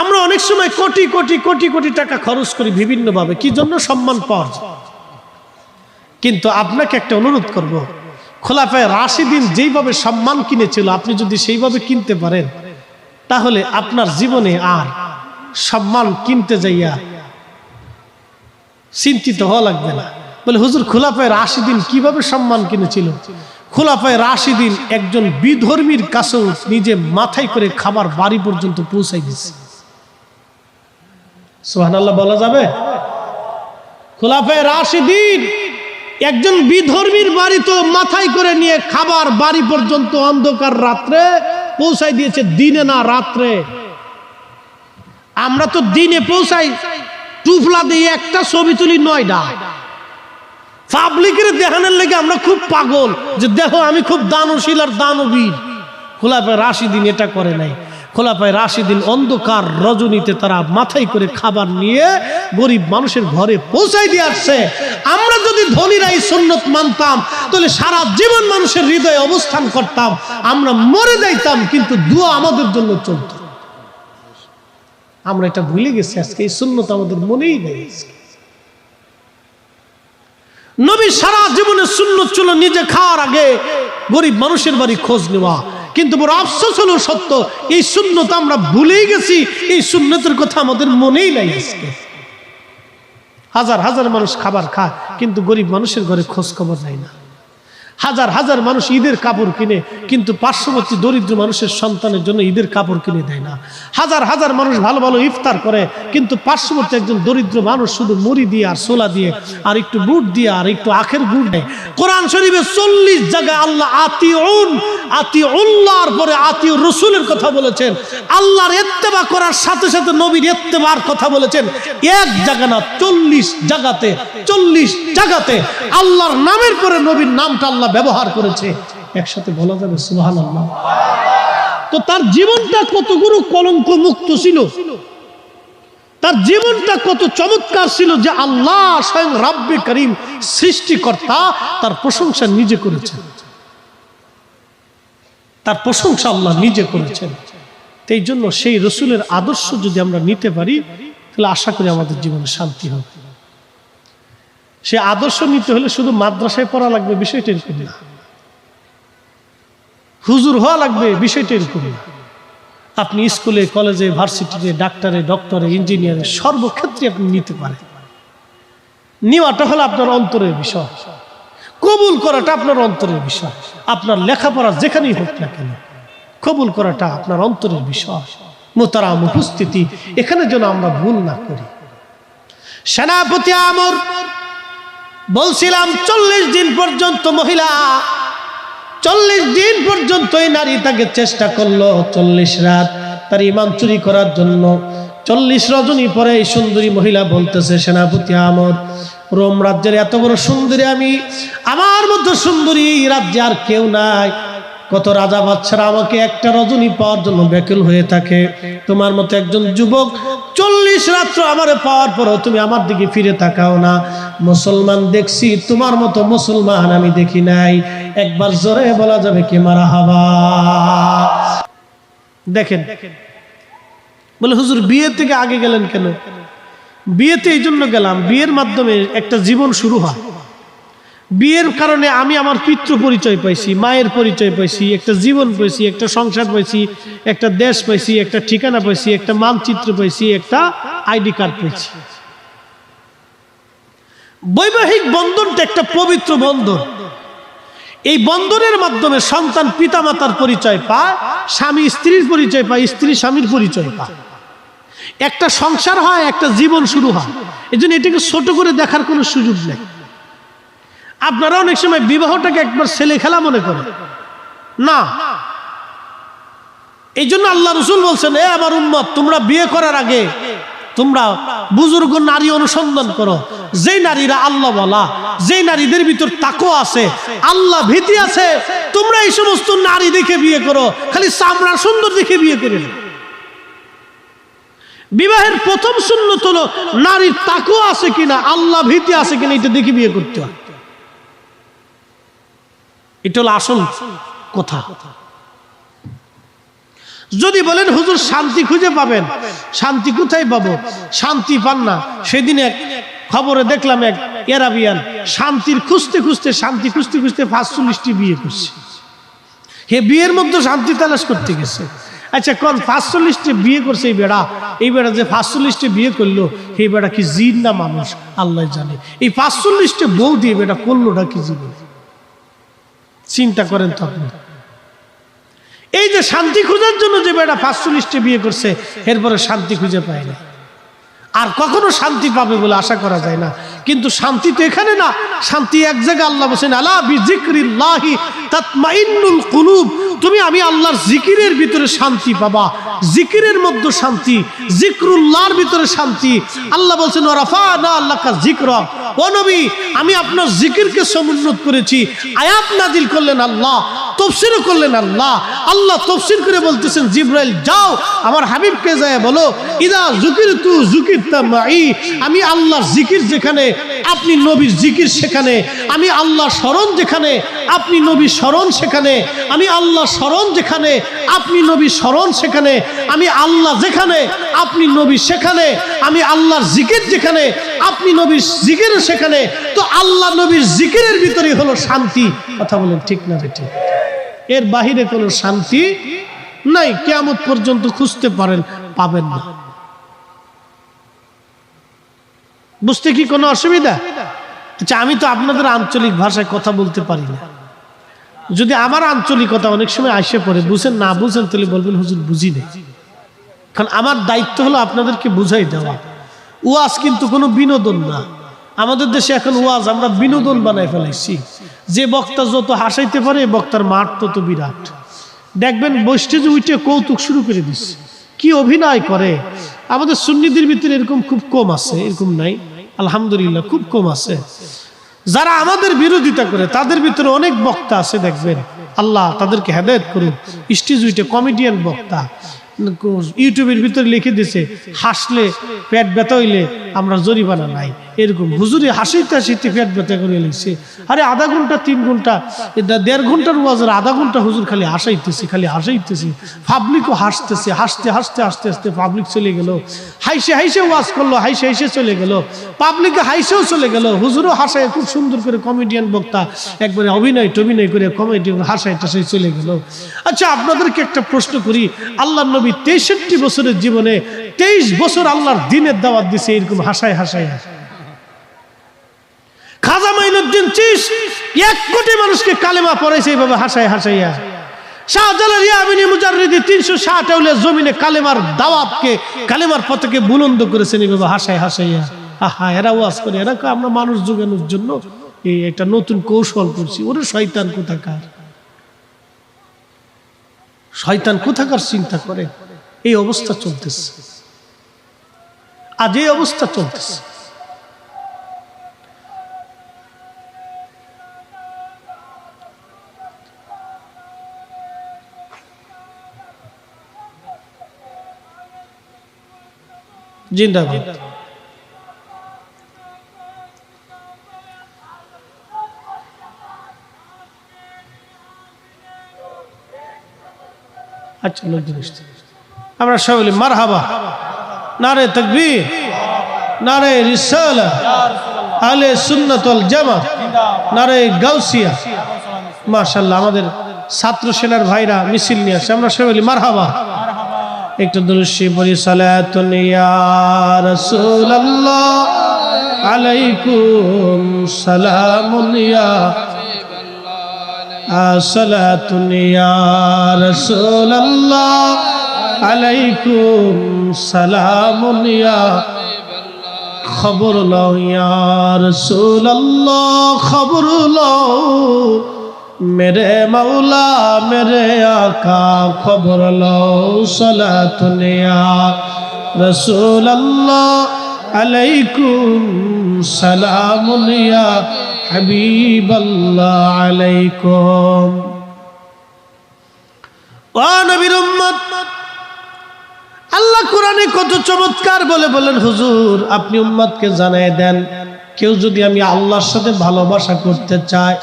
Speaker 1: আমরা অনেক সময় কোটি কোটি কোটি কোটি টাকা খরচ করি বিভিন্ন ভাবে, কি জন্য? সম্মান পাওয়ার জন্য। কিন্তু আপনাকে একটা অনুরোধ করব, খোলাফায়ে রাশিদিন যেইভাবে সম্মান কিনেছিল, আপনি যদি সেইভাবে কিনতে পারেন তাহলে আপনার জীবনে আর সম্মান কিনতে যাইয়া চিন্তিত হওয়া লাগবে না। বলে হুজুর খোলাফায়ে রাশিদিন কিভাবে সম্মান কিনেছিল? খোলাফায়ে রাশিদিন একজন বিধর্মীর কাছেও নিজে মাথায় করে খাবার বাড়ি পর্যন্ত পৌঁছাই দিচ্ছে। সুবহানাল্লাহ বলা যাবে? খোলাফায়ে রাশিদিন একজন বিধর্মীর বাড়ি তো মাথায় করে নিয়ে খাবার বাড়ি পর্যন্ত অন্ধকার রাত্রে পৌঁছাই দিয়েছে, দিনে না রাত্রে। আমরা তো দিনে পৌঁছাই, টুফলা দিয়ে একটা ছবি তুলি 9টা, পাবলিকের দেখানোর লেগে আমরা খুব পাগল যে দেখো আমি খুব দানশীল আর দানবীর। খোলাফায়ে রাশিদিন এটা করে নাই। খোলাফায়ে রাশিদিন অন্ধকার রজনীতে তারা মাথায় করে খাবার নিয়ে গরিব মানুষের ঘরে পৌঁছাই দিয়ে আসছে। আমরা যদি ধনীরা এই সুন্নত মানতাম তাহলে সারা জীবন মানুষের হৃদয়ে অবস্থান করতাম, আমরা মরে যাইতাম কিন্তু দোয়া আমাদের জন্য চলত। আমরা এটা ভুলে গেছি, আজকে এই সুন্নত আমাদের মনেই নেই। নবী সারা জীবনের সুন্নত ছিল নিজে খাওয়ার আগে গরিব মানুষের বাড়ি খোঁজ নেওয়া, কিন্তু বড় আফসোস হলো সত্য, এই সুন্নত আমরা ভুলেই গেছি, এই সুন্নতের কথা আমাদের মনেই নাই। আজকে হাজার হাজার মানুষ খাবার খায় কিন্তু গরিব মানুষের ঘরে খোঁজ খবর নাই না। হাজার হাজার মানুষ ঈদের কাপড় কিনে কিন্তু পার্শ্ববর্তী দরিদ্র মানুষের সন্তানের জন্য ঈদের কাপড় কিনে দেয় না। হাজার হাজার মানুষ ভালো ভালো ইফতার করে কিন্তু পার্শ্ববর্তী একজন দরিদ্র মানুষ শুধু মুড়ি দিয়ে আর ছোলা দিয়ে আর একটু বুট দিয়ে আর একটু আখের গুড় দেয়। কোরআন শরীফে 40 জায়গায় আল্লাহ আতিউল্লাহর পরে আতিউর রাসূলের কথা বলেছেন। আল্লাহর ইত্তেবা করার সাথে সাথে নবীর ইত্তেবার কথা বলেছেন। এক জায়গা না 40 জায়গাতে আল্লাহর নামের পরে নবীর নামটা আল্লাহ ব্যবহার করেছে। একসাথে বলা যাবে সুবহানাল্লাহ। তো তার জীবনটা কতগুলো কলঙ্ক মুক্ত ছিল, তার জীবনটা কত চমৎকার ছিল যে আল্লাহ স্বয়ং রাব্বে করিম সৃষ্টিকর্তা তার প্রশংসা নিজে করেছেন, তার প্রশংসা আল্লাহ নিজে করেছেন। এই জন্য সেই রাসূলের আদর্শ যদি আমরা নিতে পারি তাহলে আশা করি আমাদের জীবনে শান্তি হবে। সে আদর্শ নিতে হলে শুধু মাদ্রাসায় পড়া লাগবে বিষয়টা এরকম না, হুজুর হওয়া লাগবে বিষয়টা এরকম না। আপনি স্কুলে কলেজে ভার্সিটিতে ডাক্তারে ডক্টরে ইঞ্জিনিয়ারে সর্বক্ষেত্রে আপনি নিতে পারেন। নেওয়াটা হলো আপনার অন্তরের বিষয়, কবুল করাটা আপনার অন্তরের বিষয়। আপনার লেখাপড়া যেখানেই হোক না কেন কবুল করাটা আপনার অন্তরের বিষয়। মোহতারাম উপস্থিতি, এখানে যেন আমরা ভুল না করি। সেনাপতি আমর বলছিলাম 40 দিন পর্যন্ত মহিলা, 40 দিন পর্যন্ত এই নারী তাকে চেষ্টা করলো, 40 রাত তার ঈমান চুরি করার জন্য। 40 রজনী পরে এই সুন্দরী মহিলা বলতেছে, সেনাপতি আমর, রোম রাজ্যের এত বড় সুন্দরী আমি, আমার মতো সুন্দরী রাজ্যে আর কেউ নাই। কত রাজা বাদশারা আমাকে একটা রজনী পাওয়ার জন্য ব্যাকুল হয়ে থাকে, তোমার মতো একজন যুবক 40 রাত্র আমারে পাওয়ার পরও তুমি আমার দিকে ফিরে তাকাও না। মুসলমান দেখছি, তোমার মতো মুসলমান আমি দেখি নাই। একবার জোরে বলা যাবে কি মারহাবা। দেখেন, বলে হুজুর বিয়ে থেকে আগে গেলেন কেন? বিয়েতে এই জন্য গেলাম, বিয়ের মাধ্যমে একটা জীবন শুরু হয়। বিয়ের কারণে আমি আমার পিতৃ পরিচয় পাইছি, মায়ের পরিচয় পাইছি, একটা জীবন পাইছি, একটা সংসার পাইছি, একটা দেশ পাইছি, একটা ঠিকানা পাইছি, একটা মানচিত্র পাইছি, একটা আইডি কার্ড পাইছি। বৈবাহিক বন্ধনটা একটা পবিত্র বন্ধন। এই বন্ধনের মাধ্যমে সন্তান পিতামাতার পরিচয় পায়, স্বামী স্ত্রীর পরিচয় পায়, স্ত্রী স্বামীর পরিচয় পায়, একটা সংসার হয়, একটা জীবন শুরু হয়। এই জন্য এটাকে ছোট করে দেখার কোনো সুযোগ নেই। আপনারা অনেক সময় বিবাহটাকে একবার ছেলে খেলা মনে করেন না। এই জন্য আল্লাহ রাসূল বলছেন, এ আমার উম্মত, তোমরা বিয়ে করার আগে তোমরা বুজুর্গ নারী অনুসন্ধান করো, যেই নারীরা আল্লাহ বলা, যেই নারীদের ভিতর তাকওয়া আছে, আল্লাহ ভীতি আছে, তোমরা এই সমস্ত নারী দেখে বিয়ে করো, খালি চামড়া সুন্দর দেখে বিয়ে করে না। বিবাহের প্রথম সুন্নত হলো নারীর তাকওয়া আছে কিনা, আল্লাহ ভীতি আছে কিনা, এটা দেখে বিয়ে করতে হয়। এটা হলো আসল কথা। যদি বলেন হুজুর শান্তি খুঁজে পাবেন, শান্তি কোথায় পাবো? শান্তি পান না। সেদিন এক খবরে দেখলাম এক এরাবিয়ান শান্তির খুঁজতে খুঁজতে, শান্তি খুঁজতে খুঁজতে 45টি বিয়ে করছে। হে বিয়ের মধ্যে শান্তি তালাশ করতে গেছে। আচ্ছা কোন 45টি বিয়ে করছে এই বেড়া যে 45টি বিয়ে করলো, এই বেড়া কি জিন না মানুষ আল্লাহ জানে। এই 45টি বউ দিয়ে বেটা করলোটা কি জীবন? চিন্তা করেন তো আপনি। এই যে শান্তি খোঁজার জন্য যে বেটা 45টি বিয়ে করছে, এরপরে শান্তি খুঁজে পায় না, আর কখনো শান্তি পাবে বলে আশা করা যায় না। কিন্তু শান্তি তো এখানে না, শান্তি এক জায়গায়। আল্লাহ বলেন আলা বিযিকরিল্লাহি তাতমাইন্নুল কুলুব, তুমি আমি আল্লাহর জিকিরের ভিতরে শান্তি পাবা। জিকিরের মধ্যে শান্তি, জিকরুল্লাহর ভিতরে শান্তি। আল্লাহ বলেন ওয়ারাফানা লাকা যিকরাক, ও নবী আমি আপনার জিকিরকে সমুন্নত করেছি। আয়াত নাজিল করলেন আল্লাহ, তাফসীরও করলেন আল্লাহ। আল্লাহ তাফসীর করে বলতেছেন জিবরাইল যাও আমার হাবিবকে যায় বলো ইদা যুকিরতু যুকিরতা মাই, আমি আল্লাহর জিকির যেখানে আপনি নবীর জিকির সেখানে, আমি আল্লাহ স্মরণ যেখানে আপনি নবী স্মরণ সেখানে, আমি আল্লাহ স্মরণ যেখানে আপনি নবী স্মরণ সেখানে, আমি আল্লাহ যেখানে আপনি নবী সেখানে, আমি আল্লাহর জিকির যেখানে আপনি নবীর জিকির সেখানে। তো আল্লাহ নবীর জিকিরের ভিতরেই হলো শান্তি। কথা বলেন ঠিক না ঠিক? এর বাহিরে কোনো শান্তি নাই। কিয়ামত পর্যন্ত খুঁজতে পারেন, পাবেন না। বুঝতে কি কোনো অসুবিধা? আচ্ছা আমি তো আপনাদের আঞ্চলিক ভাষায় কথা বলতে পারি না। যদি আমার আঞ্চলিকতা অনেক সময় আসে পড়ে, বুঝেন না বুঝেন তাহলে বলবেন হুজুর বুঝি নেই। কারণ আমার দায়িত্ব হলো আপনাদেরকে বুঝাই দেওয়া। ওয়াজ কিন্তু কোনো বিনোদন না। আমাদের দেশে এখন ওয়াজ আমরা বিনোদন বানাই ফেলাইছি। যে বক্তা যত হাসাইতে পারে বক্তার মাঠ তত বিরাট। দেখবেন বৈষ্টেজে উঠে কৌতুক শুরু করে দিচ্ছে, কি অভিনয় করে। আমাদের সুন্নিদের ভিতরে এরকম খুব কম আছে, এরকম নাই আলহামদুলিল্লাহ, খুব কম আছে। যারা আমাদের বিরোধিতা করে তাদের ভিতরে অনেক বক্তা আছে, দেখবেন আল্লাহ তাদেরকে হেদায়েত করুন। স্টেজ উইটে কমেডিয়ান বক্তা ইউটিউবের ভিতরে লিখে দিছে হাসলে পেট ব্যথা হইলে আমরা জরিমানা নাই, এরকম হুজুরে হাসিতে হাসিতে পেট ব্যথা করে লিখছে। আরে আধা ঘন্টা 3 ঘন্টা 1.5 ঘন্টার ওয়াজের আধা ঘন্টা হুজুর খালি হাসাইতেছে, খালি হাসাইতেছে। পাবলিকও হাসতেছে, হাসতে হাসতে হাসতে হাসতে পাবলিক চলে গেল। হাইসে হাইসে ওয়াজ করলো, হাইসে হাইসে চলে গেল। পাবলিকে হাইসেও চলে গেল, হুজুরও হাসায় খুব সুন্দর করে। কমেডিয়ান বক্তা একবারে অভিনয় টভিনয় করে কমেডি হাসায় টাসায় চলে গেল। আচ্ছা আপনাদেরকে একটা প্রশ্ন করি, আল্লাহ নবী 63 বছরের জীবনে 23 বছর আল্লাহর দ্বীনের দাওয়াত দিছে এরকম হাসায় হাসায়। খাজা মাইনুদ্দিন চিশতি 1 কোটি মানুষকে কালেমা পড়াইছে এইভাবে হাসায় হাসাইয়া। শাহজালাল ইয়ামিনী মুজাররিদি 360 আউলিয়া জমিনে কালেমার দাওয়াতকে, কালেমার পথকে বুলন্দ করেছেন এইভাবে হাসায় হাসাইয়া। আহা এরা ওয়াজ করে, এরা আমরা মানুষ জোগানোর জন্য এই একটা নতুন কৌশল করছি। ওরে শয়তান কোথাকার, শয়তান কোথাকার চিন্তা করে। এই অবস্থা চলতেছে, আজ এই অবস্থা চলতেছে। জিন্দাবাদ। আচ্ছা লোকজন আমরা সবাই বলি মারহাবা, নারে তাকবীর, নারে রিসালাত, আহলে সুন্নাত ওয়াল জামাত, নারে গাউসিয়া। মাশাআল্লাহ আমাদের ছাত্র সেনার ভাইরা মিছিল নিয়ে আসে, আমরা সবাই বলি মারহাবা। একটু দুরূদ শরীফ পড়ি, সালাতুন ইয়া রাসূলুল্লাহ আলাইকুম সালামুন ইয়া সালাতুন ইয়া রাসূলুল্লাহ আলাইকুম সালামুন ইয়া খবর লও ইয়া রাসূলুল্লাহ খবর লও मेरे मौला मेरे आका खबर लो सलातुन या रसूल अल्लाह अलैकुम सलामुन या हबीब अल्लाह अलैकुम। ओ नबीर उम्मत, আল্লাহ কোরআনে কত চমৎকার বলে বলেন, হুজুর আপনি উম্মতকে জানায় দেন, কেউ যদি আমি আল্লাহর সাথে ভালোবাসা করতে চায়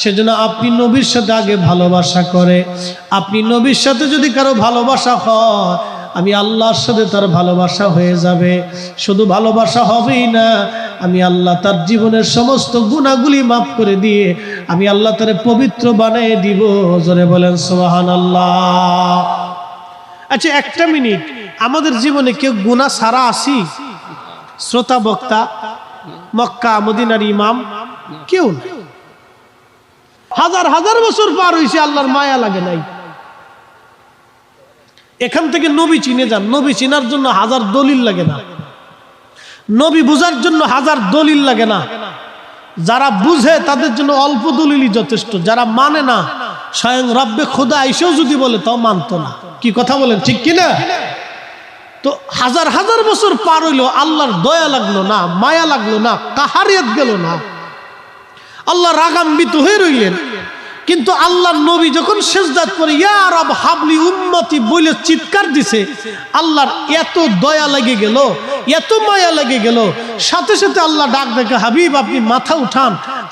Speaker 1: সেজন্য আপনি নবীর সাথে আগে ভালোবাসা করে, আপনি নবীর সাথে যদি কারো ভালোবাসা হয়, আমি আল্লাহর সাথে তার ভালোবাসা হয়ে যাবে। শুধু ভালোবাসা হবেই না, আমি আল্লাহ তার জীবনের সমস্ত গুনাহগুলি মাফ করে দিয়ে আমি আল্লাহ তারে পবিত্র বানিয়ে দিব। জোরে বলেন সুবহানাল্লাহ। আচ্ছা, একটা মিনিট, আমাদের জীবনে কেউ গুনাহ ছাড়া আছি? শ্রোতা বক্তা, মক্কা মদিনার ইমাম, কেউ না। হাজার হাজার বছর পার হয়েছে, আল্লাহর মায়া লাগে নাই। এখান থেকে নবী চিনে যান, নবী চিনার জন্য হাজার দলিল লাগে না, নবী বুঝার জন্য হাজার দলিল লাগে না। যারা বুঝে তাদের জন্য অল্প দলিলই যথেষ্ট, যারা মানে না, স্বয়ং রব্বে খোদা এসেও যদি বলে তাও মানতো না। কি কথা বলেন, ঠিক কিনা? তো হাজার হাজার বছর পার হইলো, আল্লাহর দয়া লাগলো না, মায়া লাগলো না, কাহারিয়ত গেল না, আল্লাহ রাগান্বিত হয়ে রইলেন। কিন্তু আল্লাহর নবী যখন সিজদাত করে ইয়া রব হাবলি উম্মতি বলে চিৎকার দিছে, আল্লাহর এত দয়া লেগে গেল, এত মায়া লেগে গেল, সাথে সাথে আল্লাহ ডাক দেখে, হাবিব আপনি মাথা উঠান,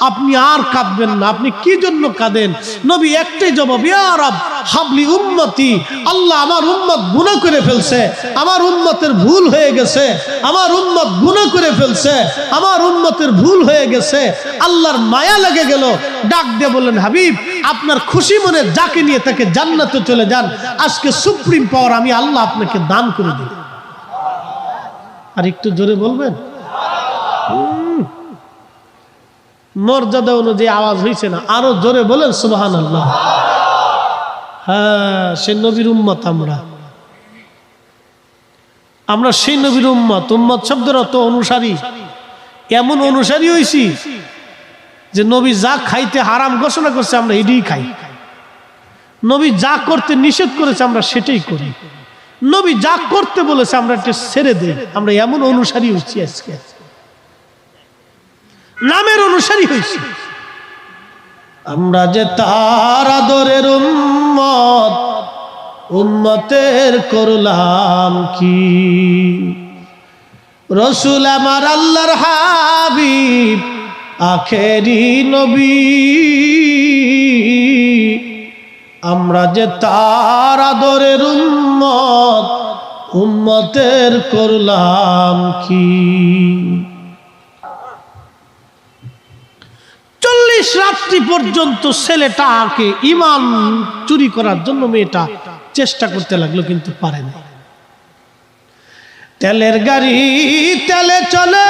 Speaker 1: আপনি আর কাঁদবেন না। আপনি কি জন্য কাঁদেন? নবী একটাই জবাব, ইয়া রব হাবলি উম্মতি, আল্লাহ আমার উম্মত গুনাহ করে ফেলছে, আমার উম্মতের ভুল হয়ে গেছে, আমার উম্মত গুনাহ করে ফেলছে, আমার উম্মতের ভুল হয়ে গেছে। আল্লাহর মায়া লেগে গেল, ডাক দিয়ে বললেন, হাবিব আপনার খুশি মনে যাকে নিয়ে তাকে জান্নাতে চলে যান, আজকে সুপ্রিম পাওয়ার আমি আল্লাহ আপনাকে দান করে দিই। আর একটু জোরে বলবেন, মর্যাদা অনুযায়ী আওয়াজ হয়েছে না? আরো জোরে বলেন সুবহানাল্লাহ। হ্যাঁ, সে নবীর উম্মত, আমরা সেই নবীর উম্মত। উম্মত শব্দের অর্থ অনুসারী। এমন অনুসারী হয়েছি যে নবী যা খাইতে হারাম ঘোষণা করছে আমরা এটাই খাই, নবী যা করতে নিষেধ করেছে আমরা সেটাই করি, নবী যা করতে বলেছে আমরা এটা ছেড়ে দেই। আমরা এমন অনুসারী হয়েছি, আজকে নামের অনুসারী হয়েছি। আমরা যে তার আদরের উম্মত, উম্মতের করলাম কি? রসুল আমার আল্লাহর হাবিব, আখেরি নবী, আমরা যে তার আদরের উম্মত, উম্মতের করলাম কি? 40 রাত্রি পর্যন্ত ছেলেটাকে ঈমান চুরি করার জন্য মেয়েটা চেষ্টা করতে লাগলো, কিন্তু পারে না। তেলের গাড়ি তেলে চলে,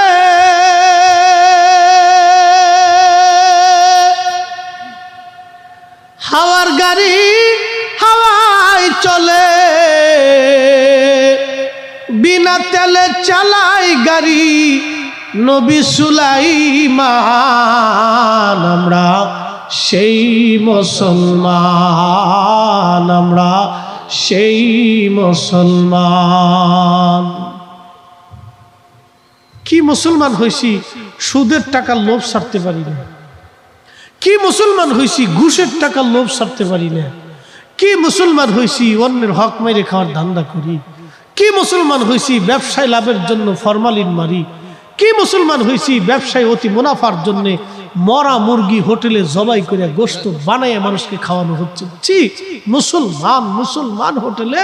Speaker 1: হাওয়ার গাড়ি হাওয়ায় চলে, বিনা তেলে চালাই গাড়ি নবী সুলাইমান। আমরা সেই মুসলমান, আমরা সেই মুসলমান। কি মুসলমান হয়েছি? সুদের টাকার লোভ ছাড়তে পারি না। কি মুসলমান হয়েছি? ঘুষের টাকার লোভ ছাড়তে পারি না। কি মুসলমান হয়েছি? অন্যের হক মেরে খাওয়ার ধান্দা করি। কি মুসলমান হয়েছি? ব্যবসায় লাভের জন্য ফরমালিন মারি। কি মুসলমান হয়েছি? ব্যবসায় অতি মুনাফার জন্য মরা মুরগি হোটেলে জবাই করে গোশত বানায় মানুষকে খাওয়ানো হচ্ছে। মুসলমান, মুসলমান হোটেলে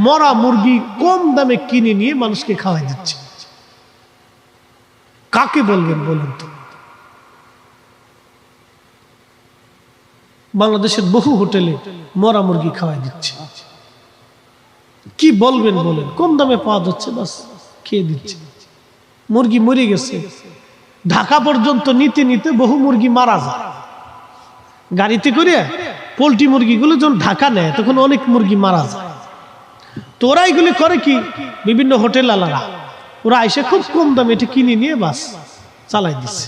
Speaker 1: মরা মুরগি কম দামে কিনে নিয়ে মানুষকে খাওয়াই দিচ্ছে। কাকে বলবেন বলুন তো? বাংলাদেশের বহু হোটেলে মরা মুরগি খাওয়াই দিচ্ছে। কি বলবেন বলেন? কম দামে পাওয়া যাচ্ছে, বাস খেয়ে দিচ্ছে। মুরগি মরে গেছে, ঢাকা পর্যন্ত নিতে নিতে বহু মুরগি মারা যায়। গাড়িতে করে পোল্ট্রি মুরগিগুলো যখন ঢাকা নেয় তখন অনেক মুরগি মারা যায়। তো ওরা এগুলি করে কি, বিভিন্ন হোটেল আলারা ওরা এসে খুব কম দামে এটা কিনে নিয়ে বাস চালাই দিচ্ছে।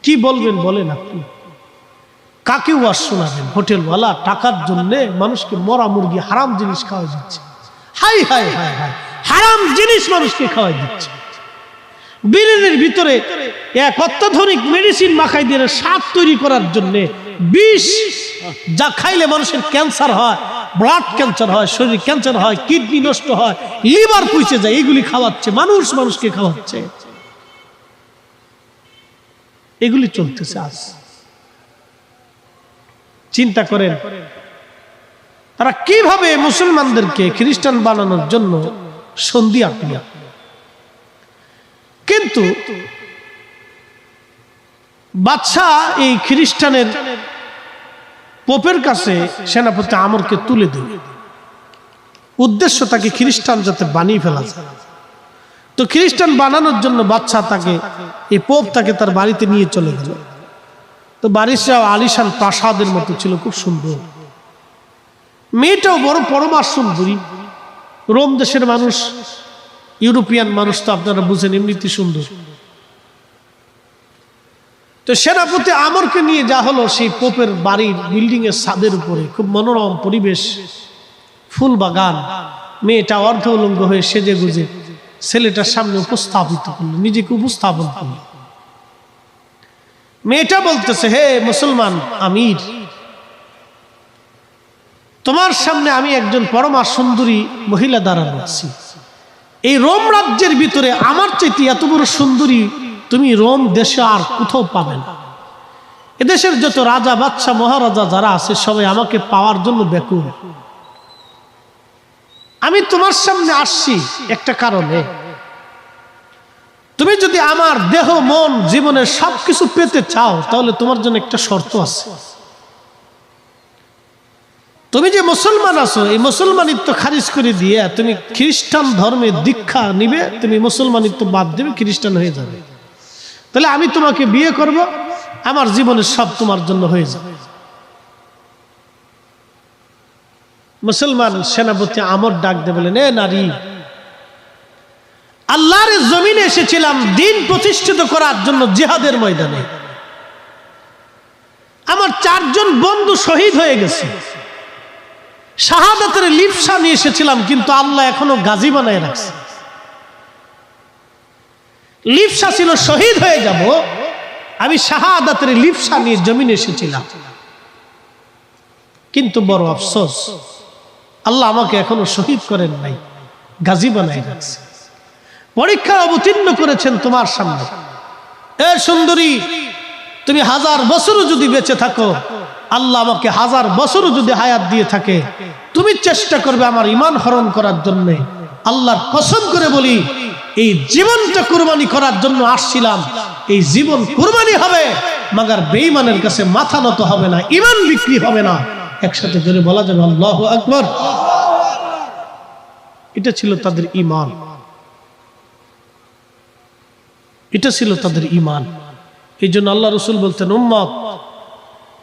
Speaker 1: কি বলবেন বলেন আপনি? কাকে ওয়াজ শোনাবেন? হোটেলওয়ালা টাকার জন্য মানুষকে মরা মুরগি হারাম জিনিস খাওয়া দিচ্ছে। হাই হাই হাই হাই, হারাম জিনিস মানুষকে খাওয়াই দিচ্ছে। বিরিয়ানির ভিতরে এক অত্যাধুনিক মেডিসিন মাখাই দিয়ে স্বাদ তৈরি করার জন্য বিষ, যা খাইলে মানুষের ক্যান্সার হয়, ব্লাড ক্যান্সার হয়, শরীর ক্যান্সার হয়, কিডনি নষ্ট হয়, লিভার পুইছে যায়, এগুলি খাওয়াচ্ছে মানুষ, মানুষকে খাওয়াচ্ছে। এগুলি চলতেছে আজ। চিন্তা করেন তারা কিভাবে মুসলমানদেরকে খ্রিস্টান বানানোর জন্য সন্ধি আঁকল। কিন্তু বাদশা এই খ্রিস্টানের পোপের কাছে সেনাপতি আমরকে তুলে দিল। উদ্দেশ্য তাকে খ্রিস্টান যাতে বানিয়ে ফেলা যায়। তো খ্রিস্টান বানানোর জন্য বাদশা তাকে এই পোপ তাকে তার বাড়িতে নিয়ে চলে গেল। তো বাড়িটা আলিশান প্রাসাদের মতো ছিল, খুব সুন্দর। মেয়েটাও বড় পরমা সুন্দরী। রোম দেশের মানুষ, ইউরোপিয়ান মানুষ তো আপনারা বুঝেন এমনিতে সুন্দর। তো সেনাপতি আমরকে নিয়ে যা হলো সেই পোপের বাড়ির বিল্ডিং এর ছাদের উপরে, খুব মনোরম পরিবেশ, ফুল বাগান। মেয়েটা অর্ধ উলঙ্গ হয়ে সেজে গুজে ছেলেটার সামনে উপস্থাপিত করলো, নিজেকে উপস্থাপন করলো। মেয়েটা বলতেছে, হে মুসলমান আমির, তোমার সামনে আমি একজন পরমা সুন্দরী মহিলা দাঁড়ানো আছি। এই রোম রাজ্যের ভিতরে আমার চাইতে এত বড় সুন্দরী তুমি রোম দেশে আর কোথাও পাবে না। এদেশের যত রাজা বাদশা মহারাজা যারা আছে সবাই আমাকে পাওয়ার জন্য ব্যাকুল। আমি তোমার সামনে আসছি একটা কারণে, তুমি যদি আমার দেহ মন জীবনের সবকিছু পেতে চাও তাহলে তোমার জন্য একটা শর্ত আছে। তুমি যে মুসলমান আছো, এই মুসলমানিত্ব খারিজ করে দিয়ে তুমি খ্রিস্টান ধর্মের দীক্ষা নিবে, তুমি মুসলমানিত্ব বাদ দেবে, খ্রিস্টান হয়ে যাবে। তাহলে আমি তোমাকে বিয়ে করব, আমার জীবনের সব তোমার জন্য হয়ে যাবে। মুসলমান সেনাপতি আমর ডাক দিয়ে বলেন, এ নারী, আল্লাহর জমিনে এসেছিলাম দিন প্রতিষ্ঠিত করার জন্য জিহাদের ময়দানে। আমার 4 জন বন্ধু শহীদ হয়ে গেছে, শাহাদাতের লিপসা নিয়ে এসেছিলাম, কিন্তু আল্লাহ এখনো গাজী বানায় রাখছে। লিপসা ছিল শহীদ হয়ে যাব, আমি শাহাদাতের লিপসা নিয়ে জমিনে এসেছিলাম, কিন্তু বড় আফসোস আল্লাহ আমাকে এখনো শহীদ করেন নাই, গাজী বানায় রাখছে। পরীক্ষা অবতীর্ণ করেছেন তোমার সামনে। এ সুন্দরী, তুমি 1000 বছরও যদি বেঁচে থাকো, আল্লাহ আমাকে 1000 বছরও যদি হায়াত দিয়ে থাকে, তুমি চেষ্টা করবে আমার ঈমান হরণ করার জন্য। আল্লাহর কসম করে বলি, এই জীবনটা কুরবানি করার জন্য আসছিলাম, এই জীবন কুরবানি হবে, মাগার বেঈমানের কাছে মাথা নত হবে না, ঈমান বিক্রি হবে না। একসাথে জোরে বলা যাবে আল্লাহু আকবার। এটা ছিল তাদের ঈমান, এটা ছিল তাদের ঈমান। এই জন্য আল্লাহ রাসূল বলতেন, উম্মত,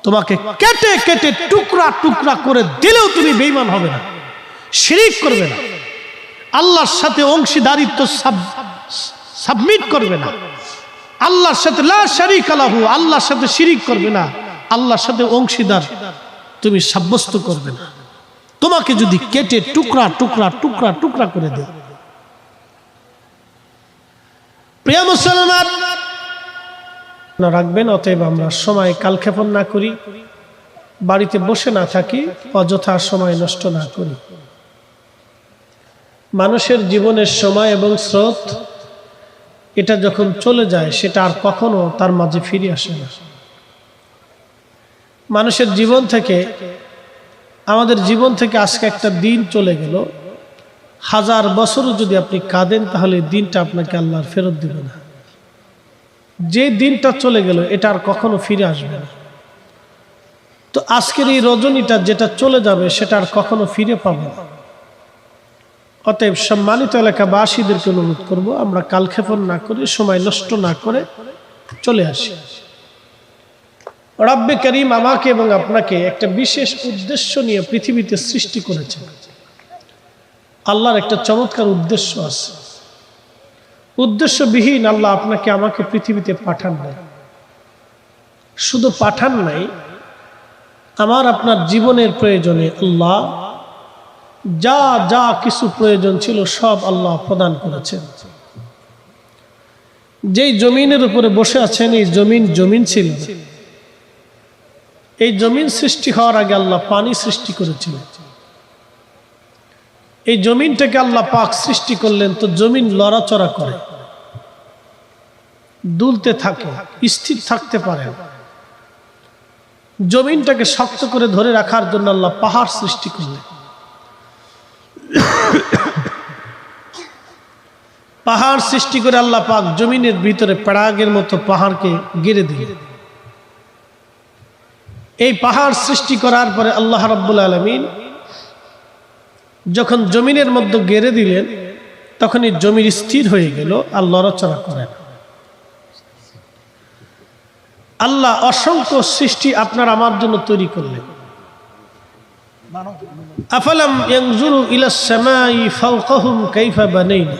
Speaker 1: তোমাকে কেটে কেটে টুকরা টুকরা করে দিলেও তুমি বেঈমান হবে না, শিরিক করবে না, আল্লাহর সাথে অংশীদারিত্ব সাবমিট করবে না, আল্লাহর সাথে লা শারীকা লাহু, আল্লাহর সাথে শিরিক করবে না, আল্লাহর সাথে অংশীদার তুমি সাব্যস্ত করবে না। তোমাকে যদি কেটে টুকরা টুকরা টুকরা টুকরা করে দেয়। প্রিয় মুসলমান রাখবেন, অতএব আমরা সময় কালক্ষেপণ না করি, বাড়িতে বসে না থাকি, অযথা সময় নষ্ট না করি। মানুষের জীবনের সময় এবং স্রোত এটা যখন চলে যায় সেটা আর কখনো তার মাঝে ফিরে আসে না। মানুষের জীবন থেকে, আমাদের জীবন থেকে আজকে একটা দিন চলে গেল, 1000 বছরও যদি আপনি কাঁদেন তাহলে দিনটা আপনাকে আল্লাহ ফেরত দিবে না। যে দিনটা চলে গেল এটা আর কখনো ফিরে আসবে না। তো আজকের এই রজনীটা যেটা চলে যাবে সেটা আর কখনো ফিরে পাবো না। অতএব সম্মানিত এলাকাবাসীদেরকে অনুরোধ করব, আমরা কালক্ষেপণ না করে, সময় নষ্ট না করে চলে আসি। রব্বে করিম আমাকে এবং আপনাকে একটা বিশেষ উদ্দেশ্য নিয়ে পৃথিবীতে সৃষ্টি করেছেন। আল্লাহর একটা চমৎকার উদ্দেশ্য আছে। উদ্দেশ্যবিহীন আল্লাহ আপনাকে আমাকে পৃথিবীতে পাঠান নাই। শুধু পাঠান নাই, আমার আপনার জীবনের প্রয়োজনে আল্লাহ যা যা কিছু প্রয়োজন ছিল সব আল্লাহ প্রদান করেছেন। যেই জমিনের উপরে বসে আছেন এই জমিন ছিল, এই জমিন সৃষ্টি হওয়ার আগে আল্লাহ পানি সৃষ্টি করেছিলেন। এই জমিনটাকে আল্লাহ পাক সৃষ্টি করলেন, তো জমিন লড়াচড়া করে, দুলতে থাকে, স্থির থাকতে পারে। জমিনটাকে শক্ত করে ধরে রাখার জন্য আল্লাহ পাহাড় সৃষ্টি করলেন। পাহাড় সৃষ্টি করে আল্লাহ পাক জমিনের ভিতরে পেড়াগের মতো পাহাড়কে গেড়ে দিলেন। এই পাহাড় সৃষ্টি করার পরে আল্লাহ রাব্বুল আলামিন যখন জমিনের মধ্যে গেড়ে দিলেন, তখন এই জমির স্থির হয়ে গেল, আর লড়াচড়া করে না। আল্লাহ অসংখ্য সৃষ্টি আপনার আমার জন্য তৈরি করলেন। আফালাম ইয়ানজুরু ইলাস সামাই ফাওকাহুম কাইফা বানাইনা।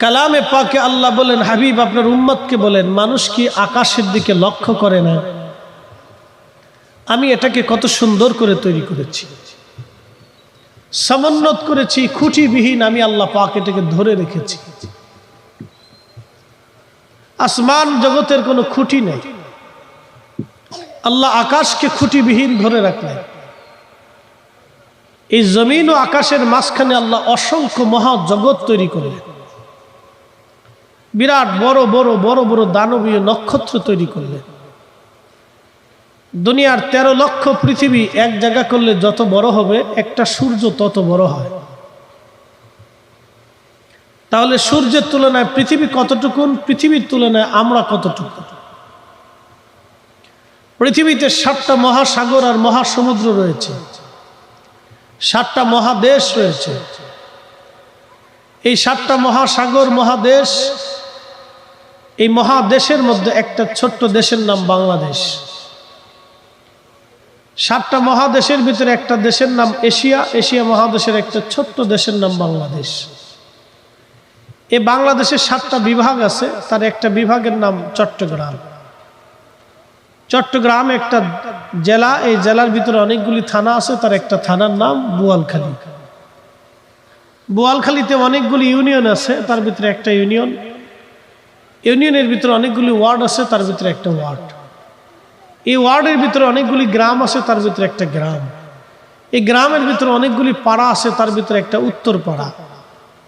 Speaker 1: কালামে পাকে আল্লাহ বলেন, হাবিব আপনার উম্মতকে বলেন, মানুষ কি আকাশের দিকে লক্ষ্য করে না? আমি এটাকে কত সুন্দর করে তৈরি করেছি, সমুন্নত করেছি, খুঁটিবিহীন আমি আল্লাহ পাক এটাকে ধরে রেখেছি। আসমান জগতের কোনো খুঁটি নেই, আল্লাহ আকাশকে খুঁটিবিহীন ধরে রাখলেন। এই জমিন ও আকাশের মাঝখানে আল্লাহ অসংখ্য মহা জগৎ তৈরি করলেন। বিরাট বড় বড় বড় বড় দানবীয় নক্ষত্র তৈরি করলেন। দুনিয়ার 13 লক্ষ পৃথিবী এক জায়গা করলে যত বড় হবে, একটা সূর্য তত বড় হয়। তাহলে সূর্যের তুলনায় পৃথিবী কতটুকুন, পৃথিবীর তুলনায় আমরা কতটুকু? পৃথিবীতে 7টা মহাসাগর আর মহাসমুদ্র রয়েছে, 7টা মহাদেশ রয়েছে। এই 7টা মহাসাগর মহাদেশ, এই মহাদেশের মধ্যে একটা ছোট্ট দেশের নাম বাংলাদেশ। 7টা মহাদেশের ভিতরে একটা দেশের নাম এশিয়া, এশিয়া মহাদেশের একটা ছোট্ট দেশের নাম বাংলাদেশ। এই বাংলাদেশের 7টা বিভাগ আছে, তার একটা বিভাগের নাম চট্টগ্রাম। চট্টগ্রাম একটা জেলা, এই জেলার ভিতরে অনেকগুলি থানা আছে, তার একটা থানার নাম বোয়ালখালী। বোয়ালখালীতে অনেকগুলি ইউনিয়ন আছে, তার ভিতরে একটা ইউনিয়ন। ইউনিয়নের ভিতরে অনেকগুলি ওয়ার্ড আছে, তার ভিতরে একটা ওয়ার্ড। এই ওয়ার্ডের ভিতরে অনেকগুলি গ্রাম আছে, তার ভিতরে একটা গ্রাম। এই গ্রামের ভিতরে অনেকগুলি পাড়া আছে, তার ভিতরে একটা উত্তর পাড়া।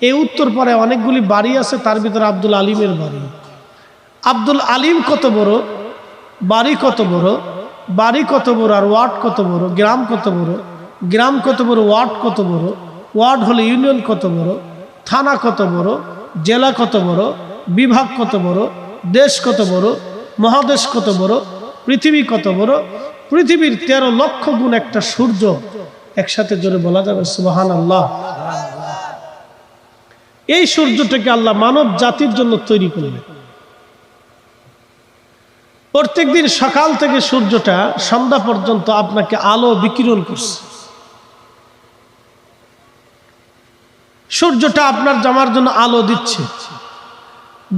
Speaker 1: এই উত্তর পাড়ায় অনেকগুলি বাড়ি আছে, তার ভিতরে আব্দুল আলিমের বাড়ি। আব্দুল আলিম কত বড়, বাড়ি কত বড়, বাড়ি কত বড়, আর ওয়ার্ড কত বড়, গ্রাম কত বড়, গ্রাম কত বড়, ওয়ার্ড কত বড়, ওয়ার্ড হলে ইউনিয়ন কত বড়, থানা কত বড়, জেলা কত বড়, বিভাগ কত বড়, দেশ কত বড়, মহাদেশ কত বড়, পৃথিবী কত বড়। পৃথিবীর 13 লক্ষ গুণ একটা সূর্য, একসাথে জোরে বলা যাবে সুবহানাল্লাহ। এই সূর্যটাকে আল্লাহ মানব জাতির জন্য তৈরি করলেন। প্রত্যেকদিন সকাল থেকে সূর্যটা সন্ধ্যা পর্যন্ত আপনাকে আলো বিকিরণ করছে। সূর্যটা আপনার জামার জন্য আলো দিচ্ছে।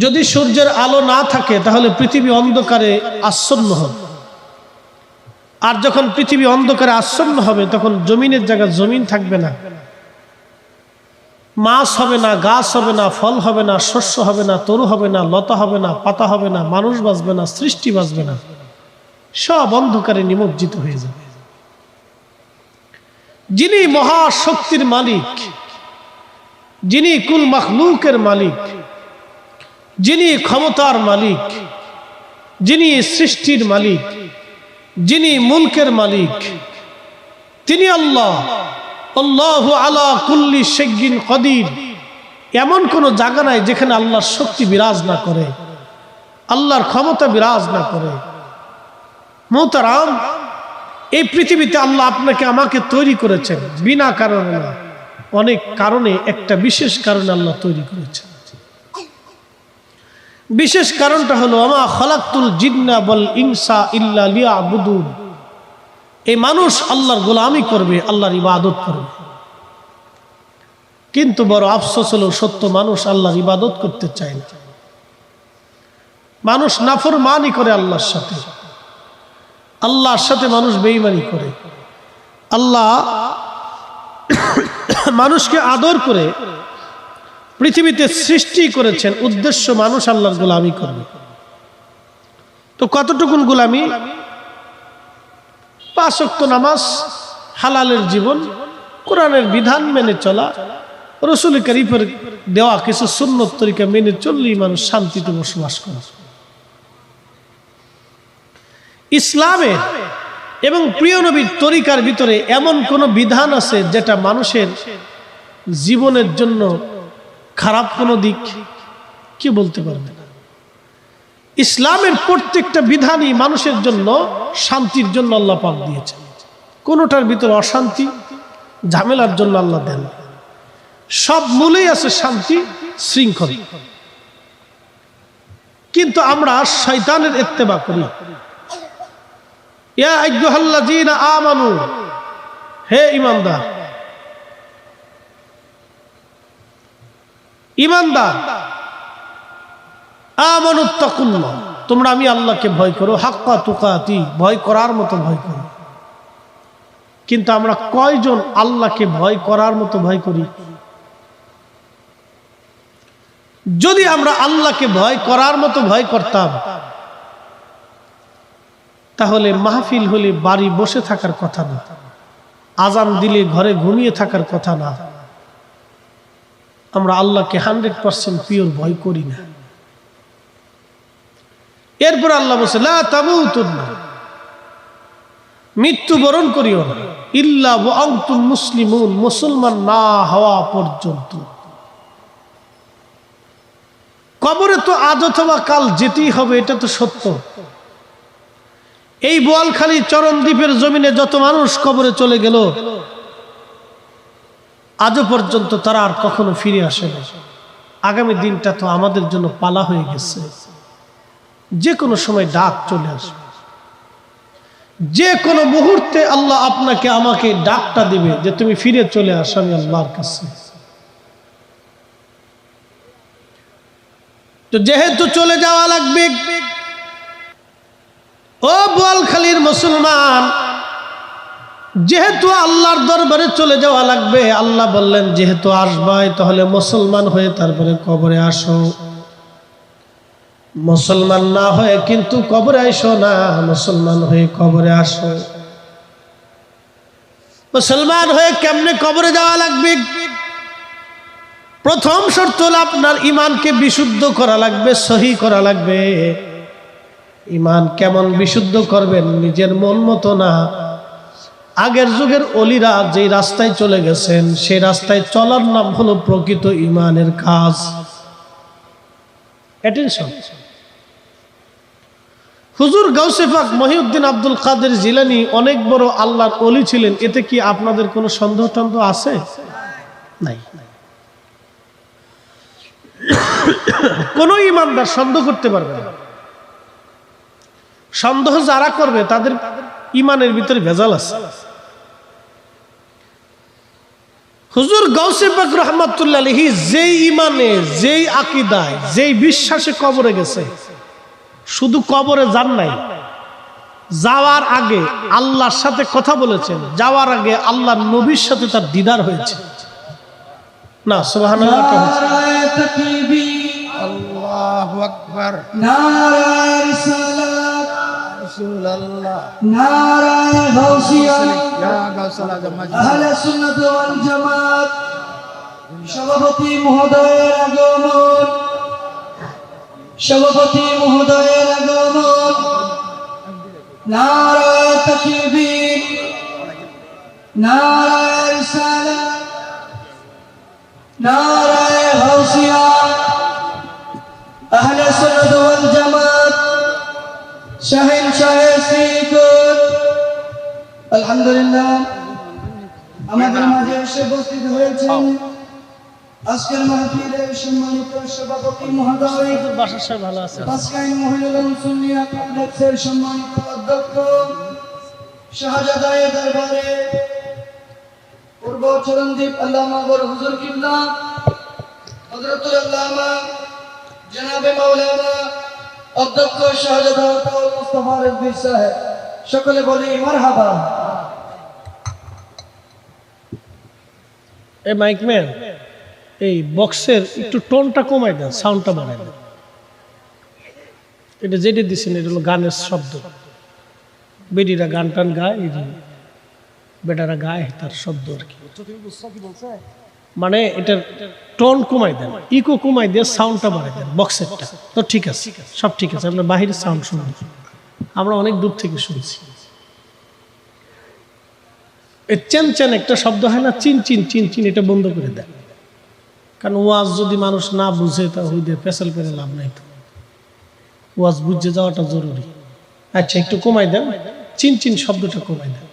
Speaker 1: যদি সূর্যের আলো না থাকে তাহলে পৃথিবী অন্ধকারে আচ্ছন্ন হবে। আর যখন পৃথিবী অন্ধকারে আচ্ছন্ন হবে, তখন জমিনের জায়গায় জমিন থাকবে না, মাছ হবে না, গাছ হবে না, ফল হবে না, শস্য হবে না, তরু হবে না, লতা হবে না, পাতা হবে না, মানুষ বাঁচবে না, সৃষ্টি বাঁচবে না, সব অন্ধকারে নিমজ্জিত হয়ে যাবে। যিনি মহাশক্তির মালিক, যিনি কুল মাখলুকের মালিক, যিনি ক্ষমতার মালিক, যিনি সৃষ্টির মালিক, যিনি মুলকের মালিক, তিনি আল্লাহ। আল্লাহু আলা কুল্লি শাইইন কাদির। এমন কোন জায়গা নাই যেখানে আল্লাহর শক্তি বিরাজ না করে, আল্লাহর ক্ষমতা বিরাজ না করে। মুহতারাম, এই পৃথিবীতে আল্লাহ আপনাকে আমাকে তৈরি করেছেন বিনা কারণে না, অনেক কারণে, একটা বিশেষ কারণে আল্লাহ তৈরি করেছেন। বিশেষ কারণটা হলো আমা খালাকতুল জিন্না ওয়াল ইনসা ইল্লা লিয়াবুদুন। এই মানুষ আল্লাহর গোলামি করবে, আল্লাহর ইবাদত করবে। কিন্তু বড় আফসোস হলো, সত্য মানুষ আল্লাহর ইবাদত করতে চায় না। মানুষ নাফরমানি করে আল্লাহর সাথে, আল্লাহর সাথে মানুষ বেঈমানি করে। আল্লাহ মানুষকে আদর করে পৃথিবীতে সৃষ্টি করেছেন, উদ্দেশ্য মানুষ আল্লাহর গোলামি করবে। তো কতটুকুন গোলামি? 5 ওয়াক্ত নামাজ, হালালের জীবন, কোরআনের বিধান মেনে চলা, রাসূল করিমের দেওয়া কিছু সুন্নত তরিকা মেনে চললেই মানুষ শান্তিতে বসবাস করে। ইসলামের এবং প্রিয় নবীর তরিকার ভিতরে এমন কোন বিধান আছে যেটা মানুষের জীবনের জন্য খারাপ কোনো দিক কি বলতে পারবে না। ইসলামের প্রত্যেকটা বিধানই মানুষের জন্য শান্তির জন্য আল্লাহ পাক দিয়েছেন। কোনোটার ভিতরে অশান্তি ঝামেলার জন্য আল্লাহ দেন। সব মূলেই আছে শান্তি শৃঙ্খলা। কিন্তু আমরা শয়তানের ইত্তেবা করি। ইয়া আইয়ুহাল্লাযীনা আমানু, হে ঈমানদার, ঈমানদার আমানুত্তাকুল্লাহ, তোমরা আমি আল্লাহকে ভয় করো, হাক্কা তুকাতি, ভয় করার মতো ভয় করো। কিন্তু আমরা কয়জন আল্লাহকে ভয় করার মতো ভয় করি? যদি আমরা আল্লাহকে ভয় করার মতো ভয় করতাম তাহলে মাহফিল হলে বাড়ি বসে থাকার কথা না, আজান দিলে ঘরে ঘুমিয়ে থাকার কথা না। আমরা আল্লাহকে 100% পিওর ভয় করি না। এরপর আল্লাহ বলছে লা তামুতুন্না, মৃত্যুবরণ করিও না, ইল্লা ওয়া আনতুম মুসলিমুন, মুসলমান না হওয়া পর্যন্ত। কবরে তো আজ অথবা কাল যেতেই হবে, এটা তো সত্য। এই বোয়ালখালী চরণদ্বীপের জমিনে যত মানুষ কবরে চলে গেল আজও পর্যন্ত তারা আর কখনো ফিরে আসে না। আগামী দিনটা তো আমাদের জন্য পালা হয়ে গেছে। যে কোনো সময় ডাক চলে আসবে, যে কোনো মুহূর্তে আল্লাহ আপনাকে আমাকে ডাকটা দিবে যে তুমি ফিরে চলে আসো আমি আল্লাহর কাছে। তো যেহেতু চলে যাওয়া লাগবে, ও বোয়ালখালীর মুসলমান, যেহেতু আল্লাহর দরবারে চলে যাওয়া লাগবে, আল্লাহ বললেন যেহেতু আসবাই তাহলে মুসলমান হয়ে তারপরে কবরে আসো। মুসলমান না হয়ে কিন্তু কবরে আইসো না, মুসলমান হয়ে কবরে আসো। মুসলমান হয়ে কেমনে কবরে যাওয়া লাগবে? প্রথম শর্ত হলো আপনার ঈমানকে বিশুদ্ধ করা লাগবে, সহি করা লাগবে। ঈমান কেমন বিশুদ্ধ করবেন? নিজের মন মতো না। আগের যুগের ওলিরা যেই রাস্তায় চলে গেছেন সেই রাস্তায় চলার নাম হলো প্রকৃত ঈমানের কাজ। অ্যাটেনশন। হুজুর গাউসে পাক মহিউদ্দিন আব্দুল কাদের জিলানী অনেক বড় আল্লাহর ওলি ছিলেন, এতে কি আপনাদের কোনো সন্দেহ টন্দেহ আছে? নাই। কোন ঈমানদার সন্দেহ করতে পারবে না। সন্দেহ যারা করবে তাদের ঈমানের ভিতরে ভেজাল আছে। হুজুর গাউসে পাক রাহমাতুল্লাহ আলাইহি যেই ঈমানে, যেই আকীদায়, যেই বিশ্বাসে কবরে গেছে, শুধু কবরে যান নাই, যাওয়ার আগে আল্লাহর সাথে কথা বলেছেন, যাওয়ার আগে আল্লাহর নবীর সাথে তার দিদার হয়েছে। না সুবহানাল্লাহ, নারায়ে তাকবীর, আল্লাহু আকবার, নারায়ে রিসালাত, রাসূলুল্লাহ, নারায়ে গাউসিয়া, ইয়া গাউসুল আজম, আহলে সুন্নাত ওয়াল জামাত, সভাপতি মহোদয়ের আগমন, সভাপতি মহোদয়ের আগমন, নারায়ে তাকবীর, নারায়ে রিসালাত, নারায়ে গাউসিয়া, আহলে সুন্নাত ওয়াল জামাত, শাহিন শাহে সিকুত। আলহামদুলিল্লাহ, আমাদের মাঝে এসে উপস্থিত হয়েছেন আজকের মাহফিলের সম্মানিত সভাপতি মহোদয়, বাসার ভালো আছে, পাঁচকাইন মহিলা সুন্নিয়া কমপ্লেক্সের সম্মানিত অধ্যক্ষ, শাহজাদায়ে দরবারে পূর্ব চরণদ্বীপ আল্লামা বড় হুজুর কিবলা হযরতুল আল্লামা জনাবে মাওলানা অধ্যক্ষ শাহজাদা তাওল মুস্তাফা রিজভী সাহেব, সকলে বলি মারহাবা। এই মাইকম্যান, এই বক্সের একটু টোনটা কমাই দেন, সাউন্ডটা বাড়াই দেন। এটা যেটা দিচ্ছেন এটা হলো গানের শব্দ। বেডিরা গান টান গায়, বেটারা গায় তার শব্দ আর কি। মানে এটার টোন কমাই দেন, ইকো কমাই দিয়ে সাউন্ডটা বাড়াই দেন বক্সেরটা। তো ঠিক আছে, সব ঠিক আছে, আপনার বাহিরের সাউন্ড শুনুন। আমরা অনেক দূর থেকে শুনছি। চেন চেন একটা শব্দ হয় না, চিন চিন চিন চিন, এটা বন্ধ করে দেয়। কারণ ওয়াজ যদি মানুষ না বুঝে তা হইতে পেছাল পেরে লাভ নাই। তো ওয়াজ বুঝে যাওয়াটা জরুরি। আচ্ছা একটু কমাই দেন, চিন চিন শব্দটা কমাই দেন।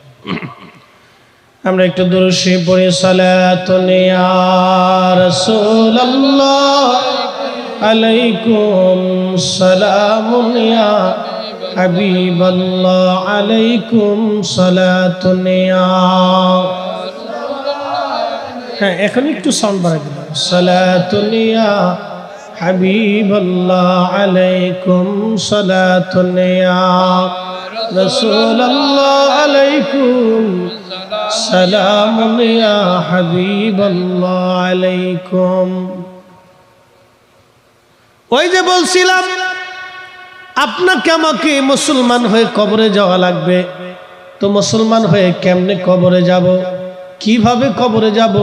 Speaker 1: আমরা একটু দরুদ শরীফ পড়ি। সালাতুন ইয়া রাসূলুল্লাহ আলাইকুম সালামুন ইয়া হাবিবাল্লাহ আলাইকুম সালাতুন ইয়া। হ্যাঁ, এখন একটু সাউন্ড বাড়াই দিলাম। সালাতুন ইয়া হাবিবাল্লাহ আলাইকুম সালাতুন ইয়া রাসূলুল্লাহ আলাইকুম সালামুন ইয়া হাবিবাল্লাহ আলাইকুম। ওই যে বলছিলাম আপনাকে আমাকে মুসলমান হয়ে কবরে যাওয়া লাগবে। তো মুসলমান হয়ে কেমনে কবরে যাব, কিভাবে কবরে যাব?